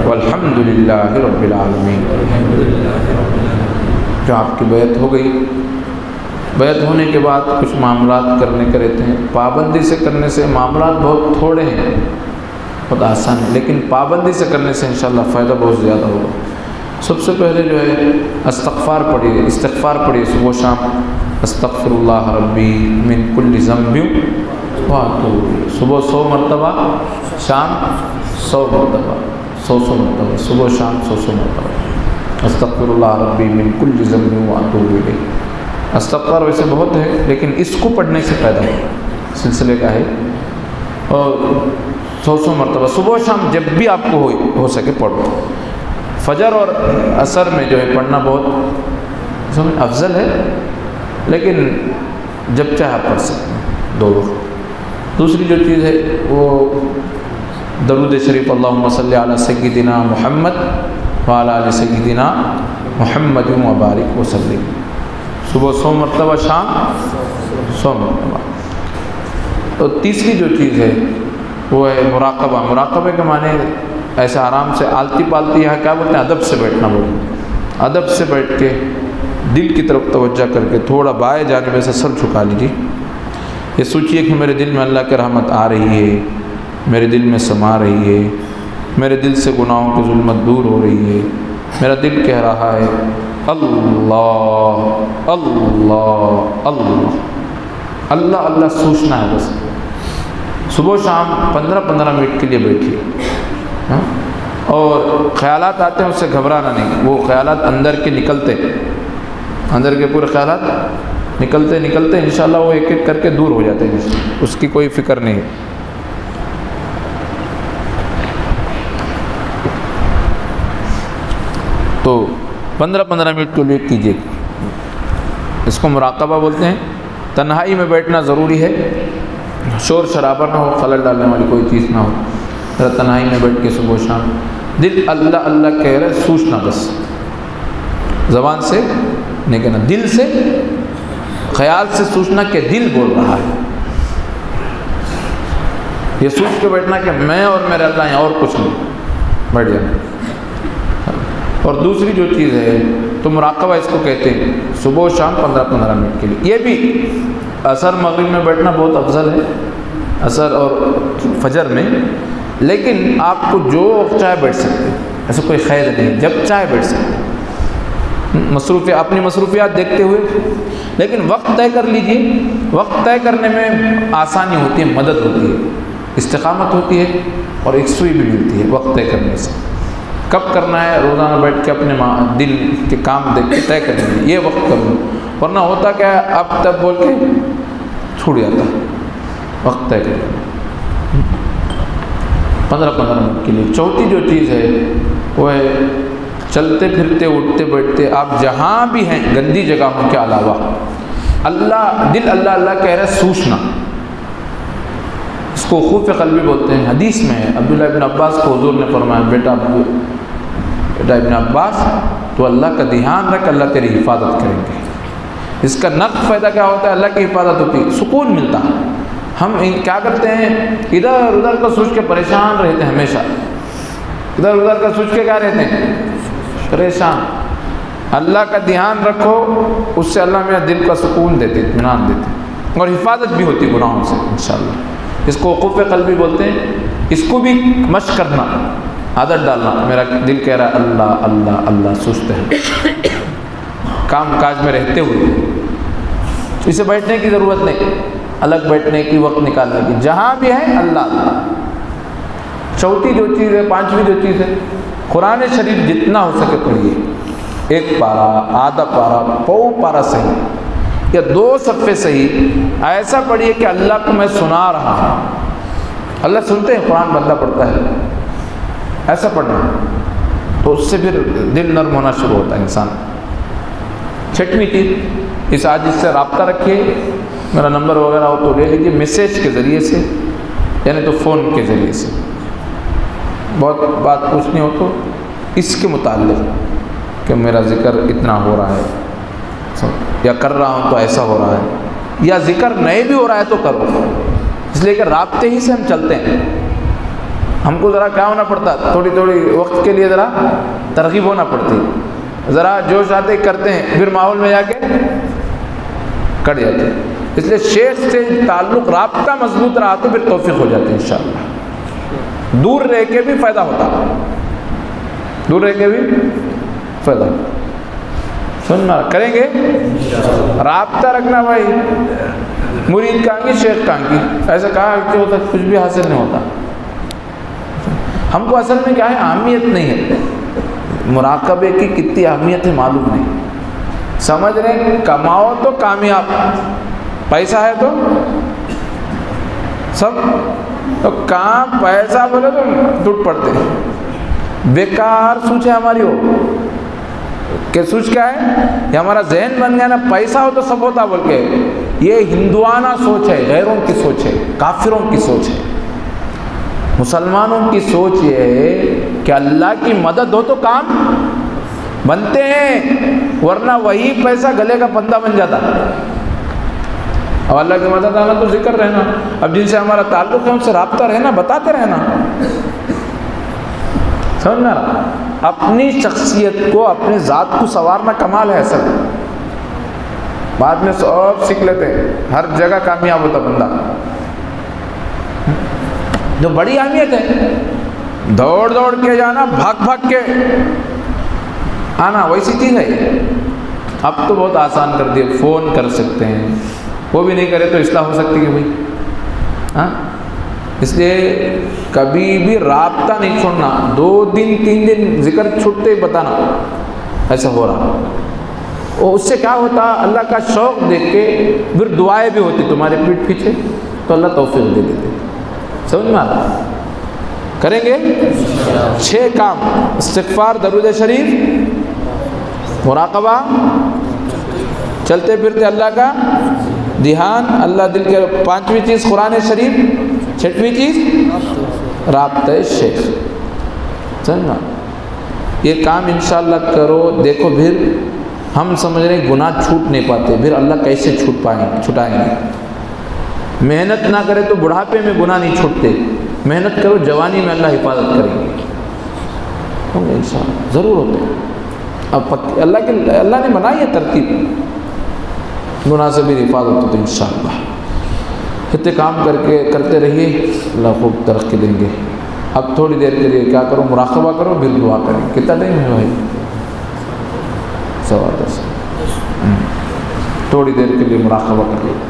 والحمد لله رب العالمين۔ جو آپ کی بیعت ہو گئی، بیعت ہونے کے بعد کچھ معاملات کرنے کے رہتے ہیں۔ پابندی سے کرنے سے معاملات بہت تھوڑے ہیں، بہت آسان ہے، لیکن پابندی سے کرنے سے انشاءاللہ فائدہ بہت زیادہ ہوگا۔ سب سے پہلے جو ہے استغفار پڑھیے، استغفار پڑھیے صبح و شام۔ استغفر اللہ ربی من کل ذنب واتوب الیہ، صبح 100 مرتبہ، شام 100 مرتبہ، 100 مرتبہ، صبح و شام 100 مرتبہ۔ استغفر اللہ ربی من کل ذنب واتوب الیہ۔ استغفار ویسے بہت ہے، لیکن اس کو پڑھنے سے فائدہ ہے، سلسلے کا ہے، اور 100 مرتبہ صبح و شام جب بھی آپ کو ہو سکے پڑھو۔ فجر اور عصر میں جو ہے پڑھنا بہت افضل ہے، لیکن جب چاہے آپ پڑھ سکتے ہیں 2 وقت۔ دوسری جو چیز ہے وہ درود شریف، اللہم صلی علی سیدنا محمد وعلی آل سیدنا محمد وبارک وسلم، صبح 100 مرتبہ، شام 100 مرتبہ۔ تو تیسری جو چیز ہے وہ ہے مراقبہ۔ مراقبے کے معنی ایسے آرام سے آلتی پالتی، یہاں کیا بولتے ہیں، ادب سے بیٹھنا بولتے، ادب سے بیٹھ کے دل کی طرف توجہ کر کے تھوڑا بائیں جانب سے سر جھکا لیجیے۔ یہ سوچیے کہ میرے دل میں اللہ کی رحمت آ رہی ہے، میرے دل میں سما رہی ہے، میرے دل سے گناہوں کی ظلمت دور ہو رہی ہے، میرا دل کہہ رہا ہے اللہ اللہ اللہ اللہ اللہ، سوچنا ہے بس۔ صبح و شام 15-15 منٹ کے لیے بیٹھیے، اور خیالات آتے ہیں اس سے گھبرانا نہیں، وہ خیالات اندر کے نکلتے، اندر کے پورے خیالات نکلتے نکلتے انشاءاللہ وہ ایک ایک کر کے دور ہو جاتے ہیں، اس کی کوئی فکر نہیں ہے۔ تو 15-15 منٹ کے لیے کیجیے، اس کو مراقبہ بولتے ہیں۔ تنہائی میں بیٹھنا ضروری ہے، شور شرابہ نہ ہو، خلل ڈالنے والی کوئی چیز نہ ہو، ذرا تنہائی میں بیٹھ کے صبح و شام دل اللہ اللہ کہہ رہے، سوچنا بس، زبان سے نہیں کہنا، دل سے، خیال سے سوچنا کہ دل بول رہا ہے، یہ سوچ کے بیٹھنا کہ میں اور میرے اللہ ہیں اور کچھ نہیں، بیٹھ جانا۔ اور دوسری جو چیز ہے تو مراقبہ اس کو کہتے ہیں، صبح و شام 15-15 منٹ کے لیے۔ یہ بھی عصر مغرب میں بیٹھنا بہت افضل ہے، عصر اور فجر میں، لیکن آپ کو جو چاہے بیٹھ سکتے ہیں، ایسا کوئی خیر نہیں، جب چاہے بیٹھ سکتے ہیں، اپنی مصروفیات دیکھتے ہوئے، لیکن وقت طے کر لیجئے۔ وقت طے کرنے میں آسانی ہوتی ہے، مدد ہوتی ہے، استقامت ہوتی ہے، اور یکسوئی بھی ملتی ہے وقت طے کرنے سے۔ کب کرنا ہے، روزانہ بیٹھ کے اپنے دل کے کام دیکھ کے طے کریں گے یہ وقت کروں، ورنہ ہوتا کیا ہے، اب تب بول کے چھوٹ جاتا، وقت طے کریں 15-15 منٹ کے لیے۔ چوتھی جو چیز ہے وہ ہے چلتے پھرتے اٹھتے بیٹھتے آپ جہاں بھی ہیں، گندی جگہوں کے علاوہ اللہ، دل اللہ اللہ کہہ رہے، سوچنا، اس کو خوف قلبی بولتے ہیں۔ حدیث میں ہے، عبداللہ ابن عباس کو حضور نے فرمایا، بیٹا ابن عباس تو اللہ کا دھیان رکھ، اللہ تیری حفاظت کریں گے۔ اس کا نقص فائدہ کیا ہوتا ہے، اللہ کی حفاظت ہوتی ہے، سکون ملتا ہے۔ ہم کیا کرتے ہیں، ادھر ادھر کا سوچ کے پریشان رہتے ہیں، ہمیشہ ادھر ادھر کا سوچ کے کیا رہتے ہیں، پریشان. اللہ کا دھیان رکھو, اس سے اللہ میاں دل کا سکون دیتے, اطمینان دیتے, اور حفاظت بھی ہوتی گناہوں سے انشاءاللہ. اس کو وقوف قلبی بولتے ہیں. اس کو بھی مشق کرنا, عادت ڈالنا. میرا دل کہہ رہا ہے اللہ اللہ اللہ, سست ہے کام کاج میں رہتے ہوئے. اسے بیٹھنے کی ضرورت نہیں, الگ بیٹھنے کی, وقت نکالنے کی. جہاں بھی ہے اللہ اللہ. چوتھی جو چیز ہے, پانچویں جو چیز ہے, قرآن شریف جتنا ہو سکے پڑھیے. 1 پارہ, آدھا پارہ, پو پارہ صحیح, یا 2 صفحے صحیح, ایسا پڑھیے کہ اللہ کو میں سنا رہا ہوں. اللہ سنتے ہیں قرآن بندہ پڑھتا ہے, ایسا پڑھنا, تو اس سے پھر دل نرم ہونا شروع ہوتا ہے انسان. 6ویں چیز, اس عاجز سے رابطہ رکھیے. میرا نمبر وغیرہ ہو تو لے لیجیے, میسیج کے ذریعے سے, یعنی تو فون کے ذریعے سے. بہت بات پوچھنی ہو تو اس کے متعلق کہ میرا ذکر اتنا ہو رہا ہے, یا کر رہا ہوں تو ایسا ہو رہا ہے, یا ذکر نہیں بھی ہو رہا ہے تو کرو. اس لیے کہ رابطے ہی سے ہم چلتے ہیں. ہم کو ذرا کیا ہونا پڑتا, تھوڑی تھوڑی وقت کے لیے ذرا ترغیب ہونا پڑتی, ذرا جوش آتے کرتے ہیں, پھر ماحول میں جا کے کٹ جاتے ہیں. اس لیے شیخ سے تعلق, رابطہ مضبوط رہا تو پھر توفیق ہو جاتی ہے انشاءاللہ. دور رہ کے بھی فائدہ ہوتا, دور رہ کے بھی فائدہ ہوتا. سننا کریں گے, رابطہ رکھنا بھائی. مرید کہاں کی, شیخ کہاں کی, ایسا کہا کہ ہوتا کچھ بھی حاصل نہیں ہوتا. ہم کو اصل میں کیا ہے, اہمیت نہیں ہے. مراقبے کی کتنی اہمیت ہے معلوم نہیں. سمجھ رہے ہیں, کماؤ تو کامیاب, پیسہ ہے تو سب, تو کام پیسہ بولے تو ٹوٹ پڑتے ہیں. بیکار سوچ ہے ہماری ہو کہ سوچ کیا ہے, یہ ہمارا ذہن بن گیا نا, پیسہ ہو تو سب ہوتا بول کے. یہ ہندوانہ سوچ ہے, غیروں کی سوچ ہے, کافروں کی سوچ ہے. مسلمانوں کی سوچ یہ ہے کہ اللہ کی مدد ہو تو کام بنتے ہیں, ورنہ وہی پیسہ گلے کا پندہ بن جاتا. اب اللہ کی مدد آنا تو ذکر رہنا, اب جن سے ہمارا تعلق ہے ان سے رابطہ رہنا, بتاتے رہنا. سمجھنا, اپنی شخصیت کو, اپنی ذات کو سنوارنا کمال ہے اصل. بعد میں سب سیکھ لیتے ہیں, ہر جگہ کامیاب ہوتا بندہ. جو بڑی اہمیت ہے, دوڑ دوڑ کے جانا, بھاگ بھاگ کے آنا, ویسی چیز ہے. اب تو بہت آسان کر دیا, فون کر سکتے ہیں, وہ بھی نہیں کرے تو اصلاح ہو سکتی ہے بھائی. ہاں, اس لیے کبھی بھی رابطہ نہیں چھوڑنا. 2 دن 3 دن ذکر چھوٹتے بتانا ایسا ہو رہا. اور اس سے کیا ہوتا, اللہ کا شوق دیکھ کے پھر دعائیں بھی ہوتی تمہارے پیٹھ پیچھے, تو اللہ توفیق دے دیتے. سمجھ میں آتا, کریں گے 6 کام: استغفار, درود شریف, مراقبہ, چلتے پھرتے اللہ کا دھیان, اللہ دل کے. 5ویں چیز قرآن شریف. 6ویں چیز رابطہ شیخ. سمجھنا, یہ کام انشاءاللہ کرو. دیکھو پھر ہم سمجھ رہے ہیں گناہ چھوٹ نہیں پاتے, پھر اللہ کیسے چھٹائیں گے. محنت نہ کرے تو بڑھاپے میں گناہ نہیں چھوٹتے. محنت کرو, جوانی میں اللہ حفاظت کریں گے. ہوں گے انشاءاللہ, ضرور ہوتے ہیں. اب اللہ نے بنائی ہے ترتیب, گناہ سے بھی حفاظت ہوتی ہے انشاءاللہ. اتنے کام کرتے رہیے, اللہ خوب ترقی دیں گے. اب تھوڑی دیر کے لیے کیا کرو, مراقبہ کرو, پھر دعا کریں. کتنا ٹائم ہے بھائی؟ 10:15. تھوڑی دیر کے لیے مراقبہ کر لیں.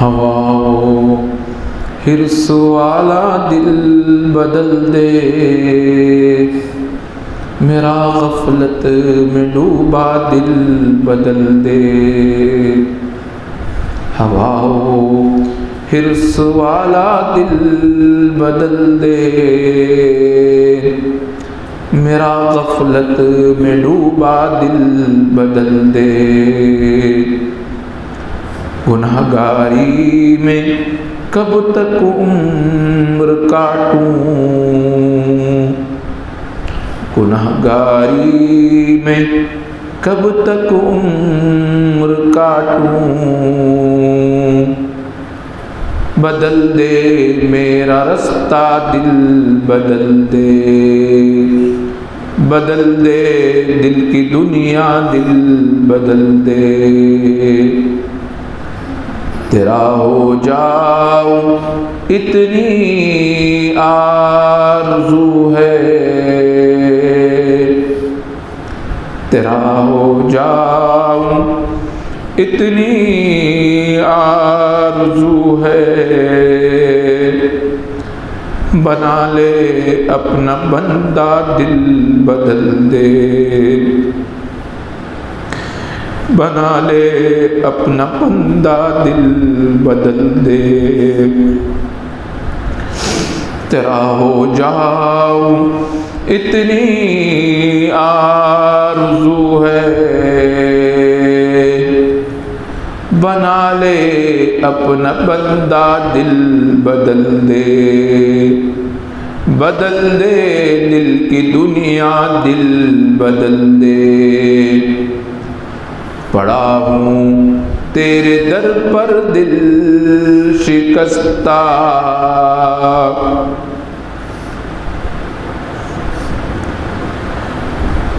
ہواؤ حرص والا دل بدل دے، میرا غفلت میں ڈوبا دل بدل دے۔ ہواؤ حرص والا دل بدل دے، میرا غفلت میں ڈوبا دل بدل دے۔ گنہگاری میں کب تک عمر کاٹوں، گنہگاری میں کب تک عمر کاٹوں، بدل دے میرا رستہ دل بدل دے، بدل دے دل کی دنیا دل بدل دے۔ تیرا ہو جاؤں اتنی آرزو ہے، تیرا ہو جاؤں اتنی آرزو ہے، بنا لے اپنا بندہ دل بدل دے، بنا لے اپنا بندہ دل بدل دے۔ تیرا ہو جاؤں اتنی آرزو ہے، بنا لے اپنا بندہ دل بدل دے، بدل دے دل کی دنیا دل بدل دے۔ پڑا ہوں تیرے در پر دل شکستہ،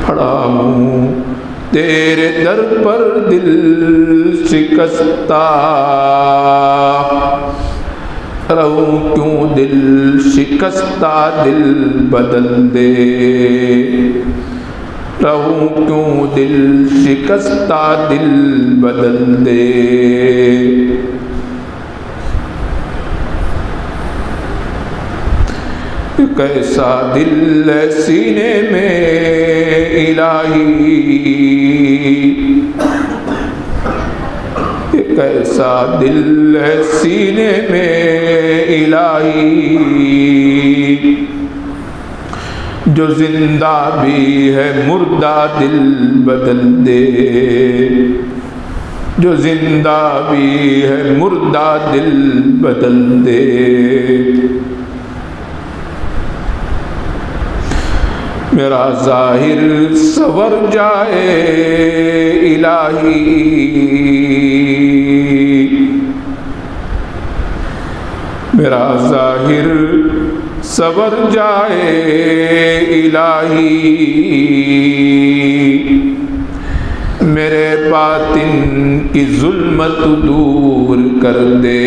پڑا ہوں تیرے در پر دل شکستہ، رہوں کیوں دل شکستہ دل بدل دے، رہوں کیوں دل شکستہ دل بدل دے۔ کیسا دل ہے سینے میں الہی، کیسا دل ہے سینے میں الہی، جو زندہ بھی ہے مردہ دل بدل دے، جو زندہ بھی ہے مردہ دل بدل دے۔ میرا ظاہر سنور جائے الہی، میرا ظاہر سنور جائے الہی، میرے باطن کی ظلمت دور کر دے،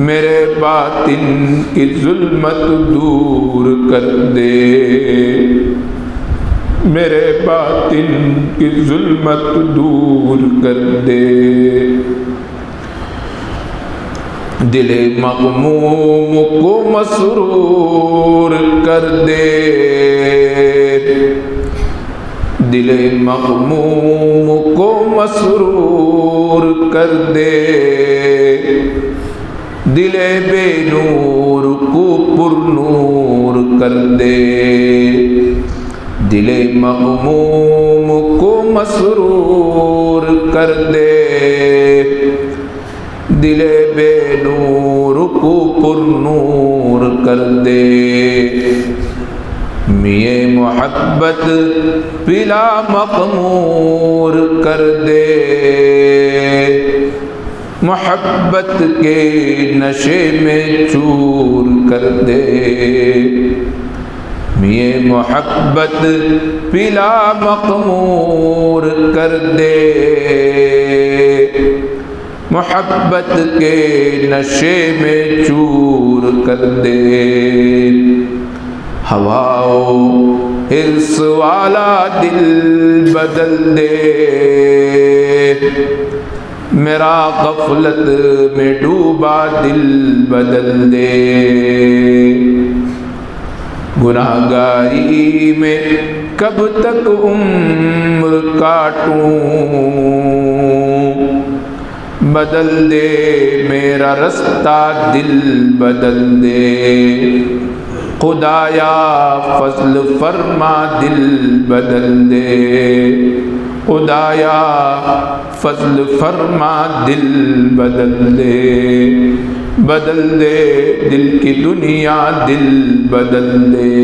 میرے باطن کی ظلمت دور کر دے، میرے باطن کی ظلمت دور کر دے۔ دل مغموم کو مسرور کر دے، دل مغموم کو مسرور کر دے، دل بے نور کو پر نور کر دے، دل مغموم کو مسرور کر دے، دل بے نور کو پر نور کر دے۔ میے محبت پلا مخمور کر دے، محبت کے نشے میں چور کر دے، میے محبت پلا مخمور کر دے، محبت کے نشے میں چور کر دے۔ ہواؤ حرص والا دل بدل دے، میرا غفلت میں ڈوبا دل بدل دے، گناہگاری میں کب تک عمر کاٹوں، بدل دے میرا رستہ دل بدل دے، خدایا فضل فرما دل بدل دے، خدایا فضل فرما دل بدل دے، بدل دے دل کی دنیا دل بدل دے۔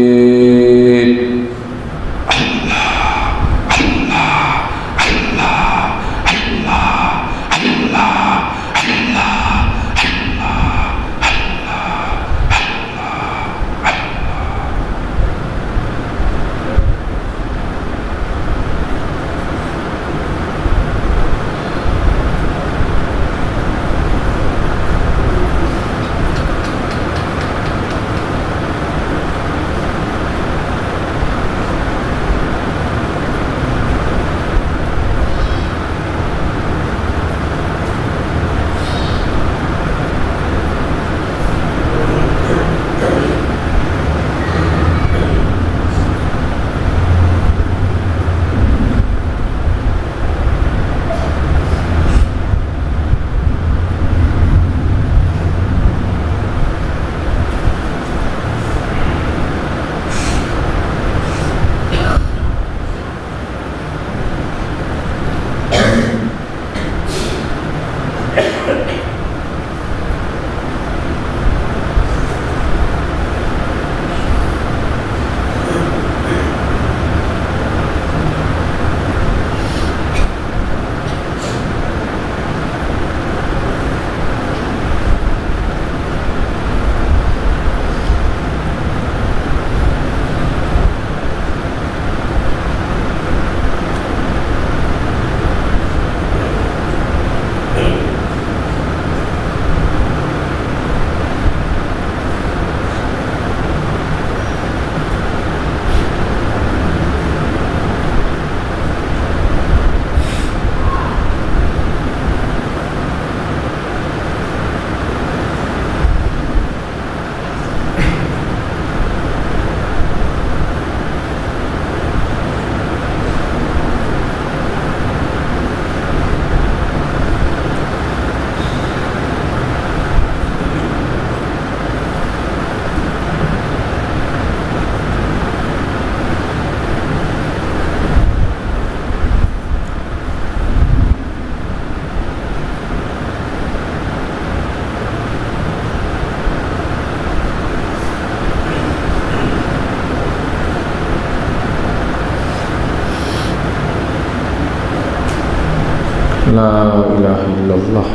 لا الہ الا اللہ۔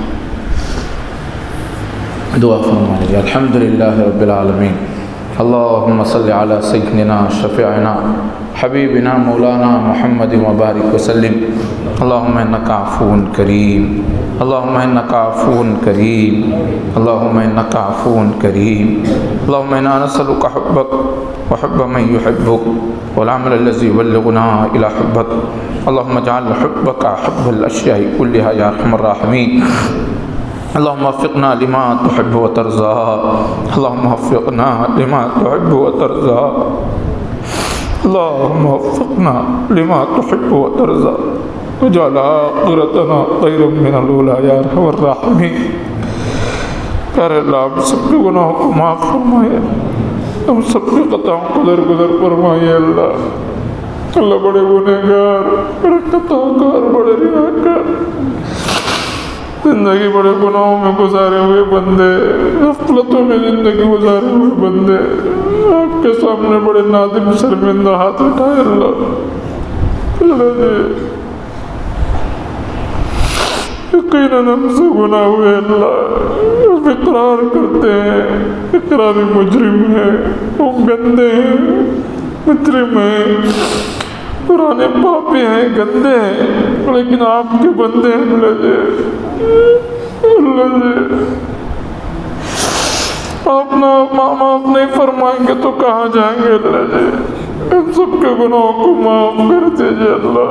دعا فرمائیے۔ الحمدللہ رب العالمین، اللہم صلی علی سیدنا شفیعنا حبیبنا مولانا محمد وبارک وسلم۔ اللہم انکا عفو کریم، اللہم انکا عفو کریم، اللہم انکا عفو کریم، اللہم انا نسألک حبک وحب من يحبك والعمل الذي يبلغنا إلى حبك، اللهم اجعل حبك حب الأشياء كلها يا أرحم الراحمين، اللهم وفقنا لما تحب وترضى، اللهم وفقنا لما تحب وترضى، اللهم وفقنا لما تحب وترضى، وجعل آخرتنا خيرا من الأولى يا أرحم الراحمين۔ پیارے اللہ، ہم سب کے گناہوں کو معاف فرمائے، ہم سب کے خطاؤں کو درگزر فرمائے۔ اللہ اللہ بڑے گنہگار، بڑے خطاکار، بڑے ریاکار، زندگی بڑے گناہوں میں گزارے ہوئے بندے، غفلتوں میں زندگی گزارے ہوئے بندے، آپ کے سامنے بڑے نادم شرمندہ ہاتھ اٹھائے۔ اللہ جی یقیناً ہم سے گناہ ہوئے، اللہ ہم اقرار کرتے ہیں، اقرار مجرم ہے، ہم گندے ہیں، مجرم ہیں، پرانے پاپی ہیں، گندے ہیں، لیکن آپ کے بندے ہیں۔ اللہ جی آپ نہ معاف نہیں فرمائیں گے تو کہاں جائیں گے؟ اللہ جی ہم سب کے گناہوں کو معاف کر دیجیے۔ اللہ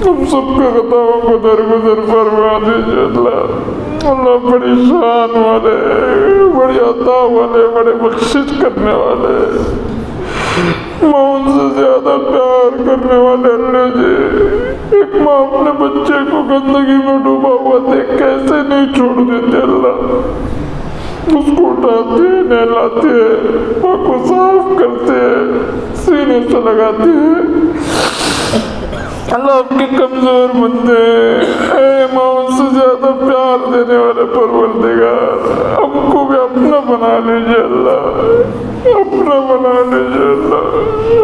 ہم سب کے خطاؤں کو درگزر فرما دیجیے اللہ۔ اللہ بڑی شان والے، بڑی عطا والے، بڑے بخشش کرنے والے، ماں ان سے زیادہ پیار کرنے والے اللہ جی۔ ایک ماں اپنے بچے کو گندگی میں ڈوبا ہوا دیکھ کیسے نہیں چھوڑ دیتے اللہ، اس کو اٹھاتے ہیں، نہلاتے ہیں، ماں کو صاف کرتے ہیں، سینے سے لگاتے ہیں۔ اللہ آپ کے کمزور بندے، اے ماں ان سے زیادہ پیار دینے والے پروردگار، ہم کو بھی اپنا بنا لیجیے اللہ، اپنا بنا لیجیے اللہ،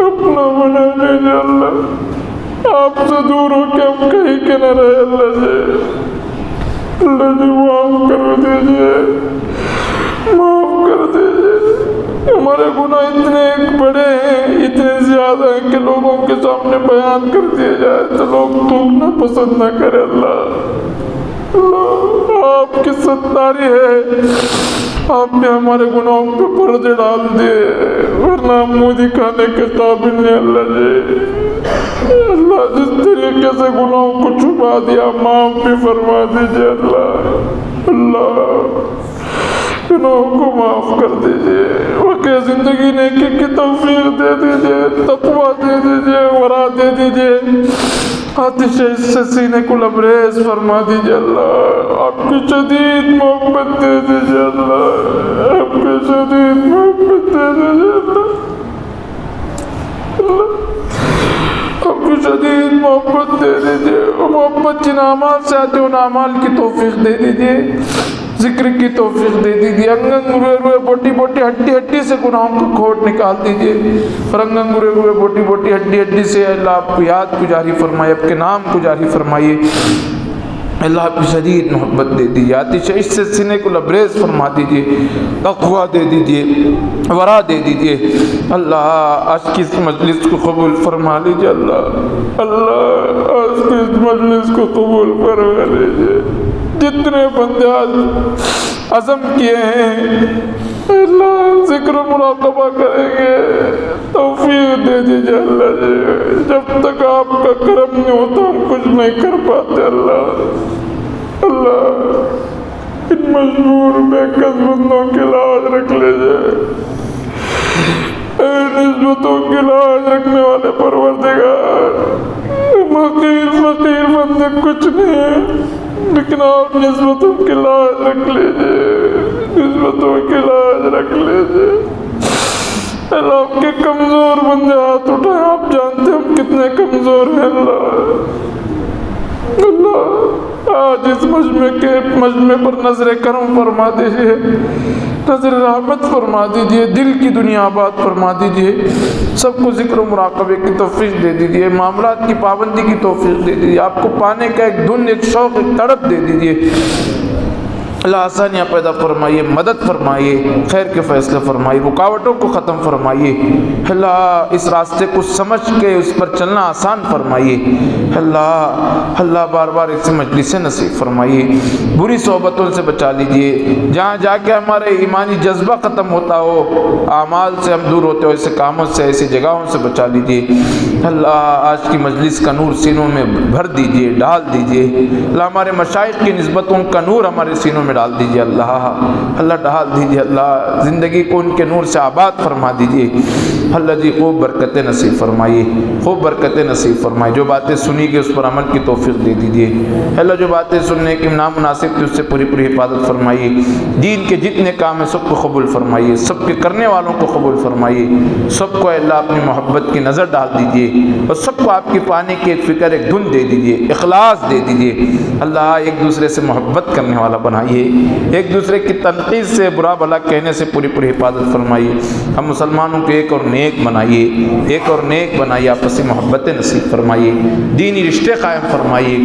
اپنا بنا لیجیے اللہ۔ آپ سے دور ہو کے ہم کہیں کے نہ رہے اللہ جی، اللہ جی معاف کر دیجیے، معاف کر دیجیے۔ ہمارے گناہ اتنے بڑے ہیں، اتنے زیادہ ہیں کہ لوگوں کے سامنے بیان کر دیے جائے تو لوگ تھوکنا پسند نہ کرے اللہ۔ اللہ آپ کی ستاری ہے، آپ نے ہمارے گناہوں پہ پردے ڈال دیے، ورنہ ہم منہ دکھانے کے قابل نہیں اللہ جی۔ اللہ جس طریقے سے گناہوں کو چھپا دیا معاف بھی فرما دیجیے اللہ۔ اللہ گناہوں کو معاف کر دیجیے، واقعی زندگی نیکی کی توفیق دے دیجیے، تقویٰ دے دیجیے، ورع دے دیجیے، آتش عشق سے سینے کو لبریز فرما دیجیے اللہ۔ آپ کی شدید محبت دے دیجیے اللہ، آپ کی شدید محبت دے دیجیے اللہ، آپ کی شدید محبت دے دیجیے۔ محبت جن اعمال سے آتے ان اعمال کی توفیق دے دیجیے، ذکر کی توفیق دے دیجیے، انگن گرے ہوئے بوٹی بوٹی ہڈی ہڈی سے گناہوں کو کھوٹ نکال دیجیے، اور انگن گرے ہوئے بوٹی بوٹی ہڈی ہڈی سے اللہ آپ کو یاد کو جاری فرمائے، آپ کے نام کو جاری فرمائیے اللہ، آپ کی شدید محبت دے دیجیے، آتش عشق سے سینے کو لبریز فرما دیجیے، تقویٰ دے دیجیے، ورع دے دیجیے اللہ۔ آج کی اس مجلس کو قبول فرما لیجیے اللہ، اللہ آج کی اس مجلس کو قبول فرما لیجیے۔ جتنے بندے آج عزم کیے ہیں اللہ ذکر و مراقبہ کریں گے، توفیق دے دیجیے اللہ جی۔ جب تک آپ کا کرم نہیں ہوتا ہم کچھ نہیں کر پاتے اللہ۔ اللہ ان مجبور بے کس بندوں کی لاج رکھ لیجیے، اے نسبتوں کی لاج رکھنے والے پروردگار۔ حقیر فقیر بندے کچھ نہیں ہیں، لیکن آپ نسبتوں کی لاج رکھ لیجیے، نسبتوں کی لاج رکھ لیجیے اللہ۔ آپ کے کمزور بندے ہاتھ اٹھائیں، آپ جانتے ہم کتنے کمزور ہیں اللہ۔ اللہ آج اس مجمع پر نظر کرم فرما دیجیے، نظر رحمت فرما دیجیے، دل کی دنیا آباد فرما دیجیے، سب کو ذکر و مراقبے کی توفیق دے دیجیے، معاملات کی پابندی کی توفیق دے دیجیے، آپ کو پانے کا ایک دھن، ایک شوق، ایک تڑپ دے دیجیے اللہ۔ آسانیاں پیدا فرمائیے، مدد فرمائیے، خیر کے فیصلے فرمائیے، رکاوٹوں کو ختم فرمائیے اللہ۔ اس راستے کو سمجھ کے اس پر چلنا آسان فرمائیے اللہ۔ اللہ بار بار اس مجلس سے نصیب فرمائیے، بری صحبتوں سے بچا لیجیے، جہاں جا کے ہمارے ایمانی جذبہ ختم ہوتا ہو، اعمال سے ہم دور ہوتے ہو، ایسے کاموں سے، ایسی جگہوں سے بچا لیجیے اللہ۔ آج کی مجلس کا نور سینوں میں بھر دیجیے، ڈال دیجیے اللہ۔ ہمارے مشائخ کی نسبتوں کا نور ہمارے سینوں میں ڈال دیجیے اللہ، اللہ ڈال دیجیے اللہ۔ زندگی کو ان کے نور سے آباد فرما دیجیے اللہ جی۔ خوب برکتیں نصیب فرمائیے، خوب برکتیں نصیب فرمائیے، جو باتیں سنی گئی اس پر عمل کی توفیق دے دیجیے اللہ۔ جو باتیں سننے کی نامناسب تھی اس سے پوری پوری حفاظت فرمائیے، دین کے جتنے کام ہیں سب کو قبول فرمائیے، سب کے کرنے والوں کو قبول فرمائیے، سب کو اللہ اپنی محبت کی نظر ڈال دیجیے، اور سب کو آپ کی پانے کی ایک فکر، ایک دھن دے دیجیے، اخلاص دے دیجیے اللہ۔ ایک دوسرے سے محبت کرنے والا بنائیے، ایک دوسرے کی تنقید سے، برا بھلا کہنے سے پوری پوری حفاظت فرمائیے۔ ہم مسلمانوں کو ایک اور نیک بنائیے، ایک اور نیک بنائیے، آپسی محبتیں نصیب فرمائیے، دینی رشتے قائم فرمائیے،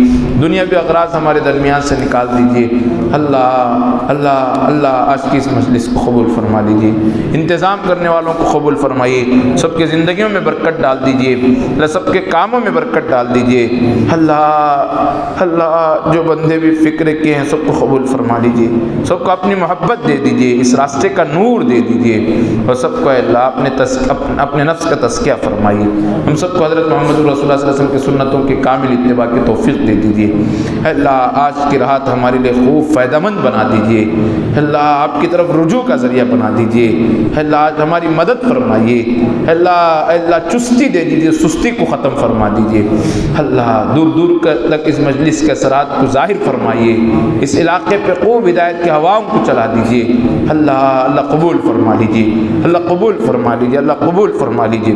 دنیاوی اغراض ہمارے درمیان سے نکال دیجیے اللہ۔ اللہ اللہ آج کی اس مجلس کو قبول فرما لیجیے، انتظام کرنے والوں کو قبول فرمائیے، سب کی زندگیوں میں برکت ڈال دیجیے اللہ، سب کے کاموں میں برکت ڈال دیجیے اللہ۔ اللہ جو بندے بھی فکر کیے ہیں سب کو قبول فرما لیجئے، سب کو اپنی محبت دے دیجئے، اس راستے کا نور دے دیجئے، اور سب کو اللہ اپنے نفس کا تزکیہ فرمائیے۔ ہم سب کو حضرت محمد رسول اللہ صلی اللہ علیہ وسلم کی سنتوں کے کامل اتباع کی توفیق دے دیجئے۔ اللہ آج کی رات ہمارے لیے خوب فائدہ مند بنا دیجئے، اللہ آپ کی طرف رجوع کا ذریعہ بنا دیجئے، اللہ آج ہماری مدد فرمائیے، اللہ چستی دے دیجئے، سستی کو ختم فرما دیجئے، اللہ دور دور تک اس مجلس کے اثرات کو ظاہر فرمائیے، اس علاقے پہ خوب ہدایت کے ہواؤں کو چلا دیجئے، اللہ قبول فرما لیجئے، اللہ قبول فرما لیجئے، اللہ قبول فرما لیجئے۔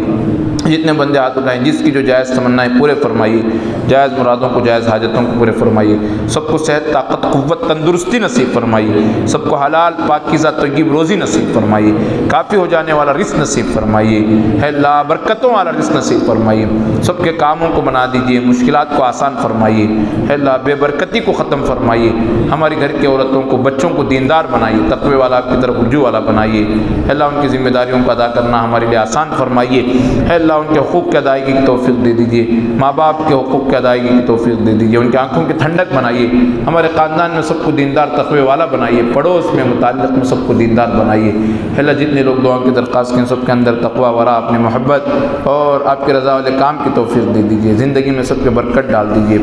جتنے بندے ہاتھ اٹھائیں جس کی جو جائز تمنائیں پورے فرمائیے، جائز مرادوں کو جائز حاجتوں کو پورے فرمائیے، سب کو صحت طاقت قوت تندرستی نصیب فرمائیے، سب کو حلال پاکیزہ طیب روزی نصیب فرمائیے، کافی ہو جانے والا رزق نصیب فرمائیے، اے اللہ برکتوں والا رزق نصیب فرمائیے، سب کے کاموں کو بنا دیجئے، مشکلات کو آسان فرمائیے، اے اللہ بے برکتی کو ختم فرمائیے، ہماری گھر کے عورتوں کو بچوں کو دیندار بنائیے، تقوی والا آپ کی طرف رجوع والا بنائیے، اے اللہ ان کی ذمہ داریوں کو ادا کرنا ہمارے لیے آسان فرمائیے، اے اللہ ان کے حقوق کی ادائیگی کی توفیق دے دیجئے، ماں باپ کے حقوق کی ادائیگی کی توفیق دے دیجئے، ان کی آنکھوں کی ٹھنڈک بنائیے، ہمارے خاندان میں سب کو دیندار تقوی والا بنائیے، پڑوس میں متعلق میں سب کو دیندار بنائیے، اللہ جتنے لوگ دعا کی درخواست کریں سب کے اندر تقوی ورا اپنی محبت اور آپ کی رضا والے کام کی توفیق دے دیجئے، زندگی میں سب کے برکت ڈال دیجئے،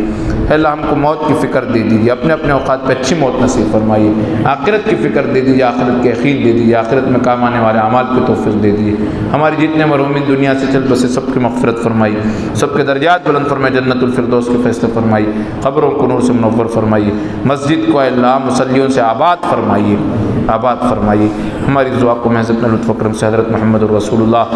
اللہ ہم کو موت کی فکر دے دیجئے، اپنے اپنے اوقات پہ اچھی موت نصیب فرمائیے، آخرت کی فکر دے دیجئے، آخرت کے یقین دے دیجئے، آخرت میں کام آنے والے اعمال کی توفیق دے دیجئے، ہماری جتنے مرحومین دنیا سے چل بسے سب کی مغفرت فرمائیے، سب کے درجات بلند فرمائے، جنت الفردوس کے فیصلے فرمائیے، قبروں کو نور سے منور فرمائیے، مسجد کو اللہ مصلیوں سے آباد فرمائیے، آباد فرمائیے، ہماری دعا کو محض اپنے لطف و کرم سے حضرت محمد رسول اللہ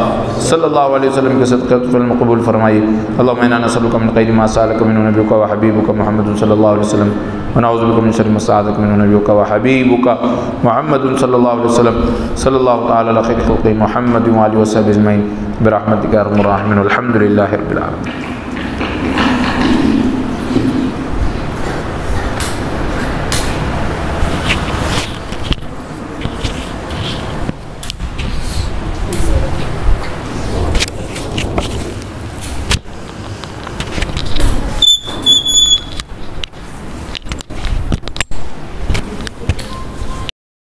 صلی اللہ علیہ وسلم کے صدقے فضل قبول فرمائیے۔ اللہم انا نسألک من خیر ما سألک منہ نبیک و حبیبک محمد صلی اللہ علیہ وسلم ونعوذ بک من شر ما استعاذک منہ نبیک و حبیبک محمد صلی اللہ علیہ وسلم صلی اللہ تعالی علی خیر خلقہ محمد و آلہ و صحبہ اجمعین برحمتک یا ارحم الراحمین والحمد للہ رب العالمین۔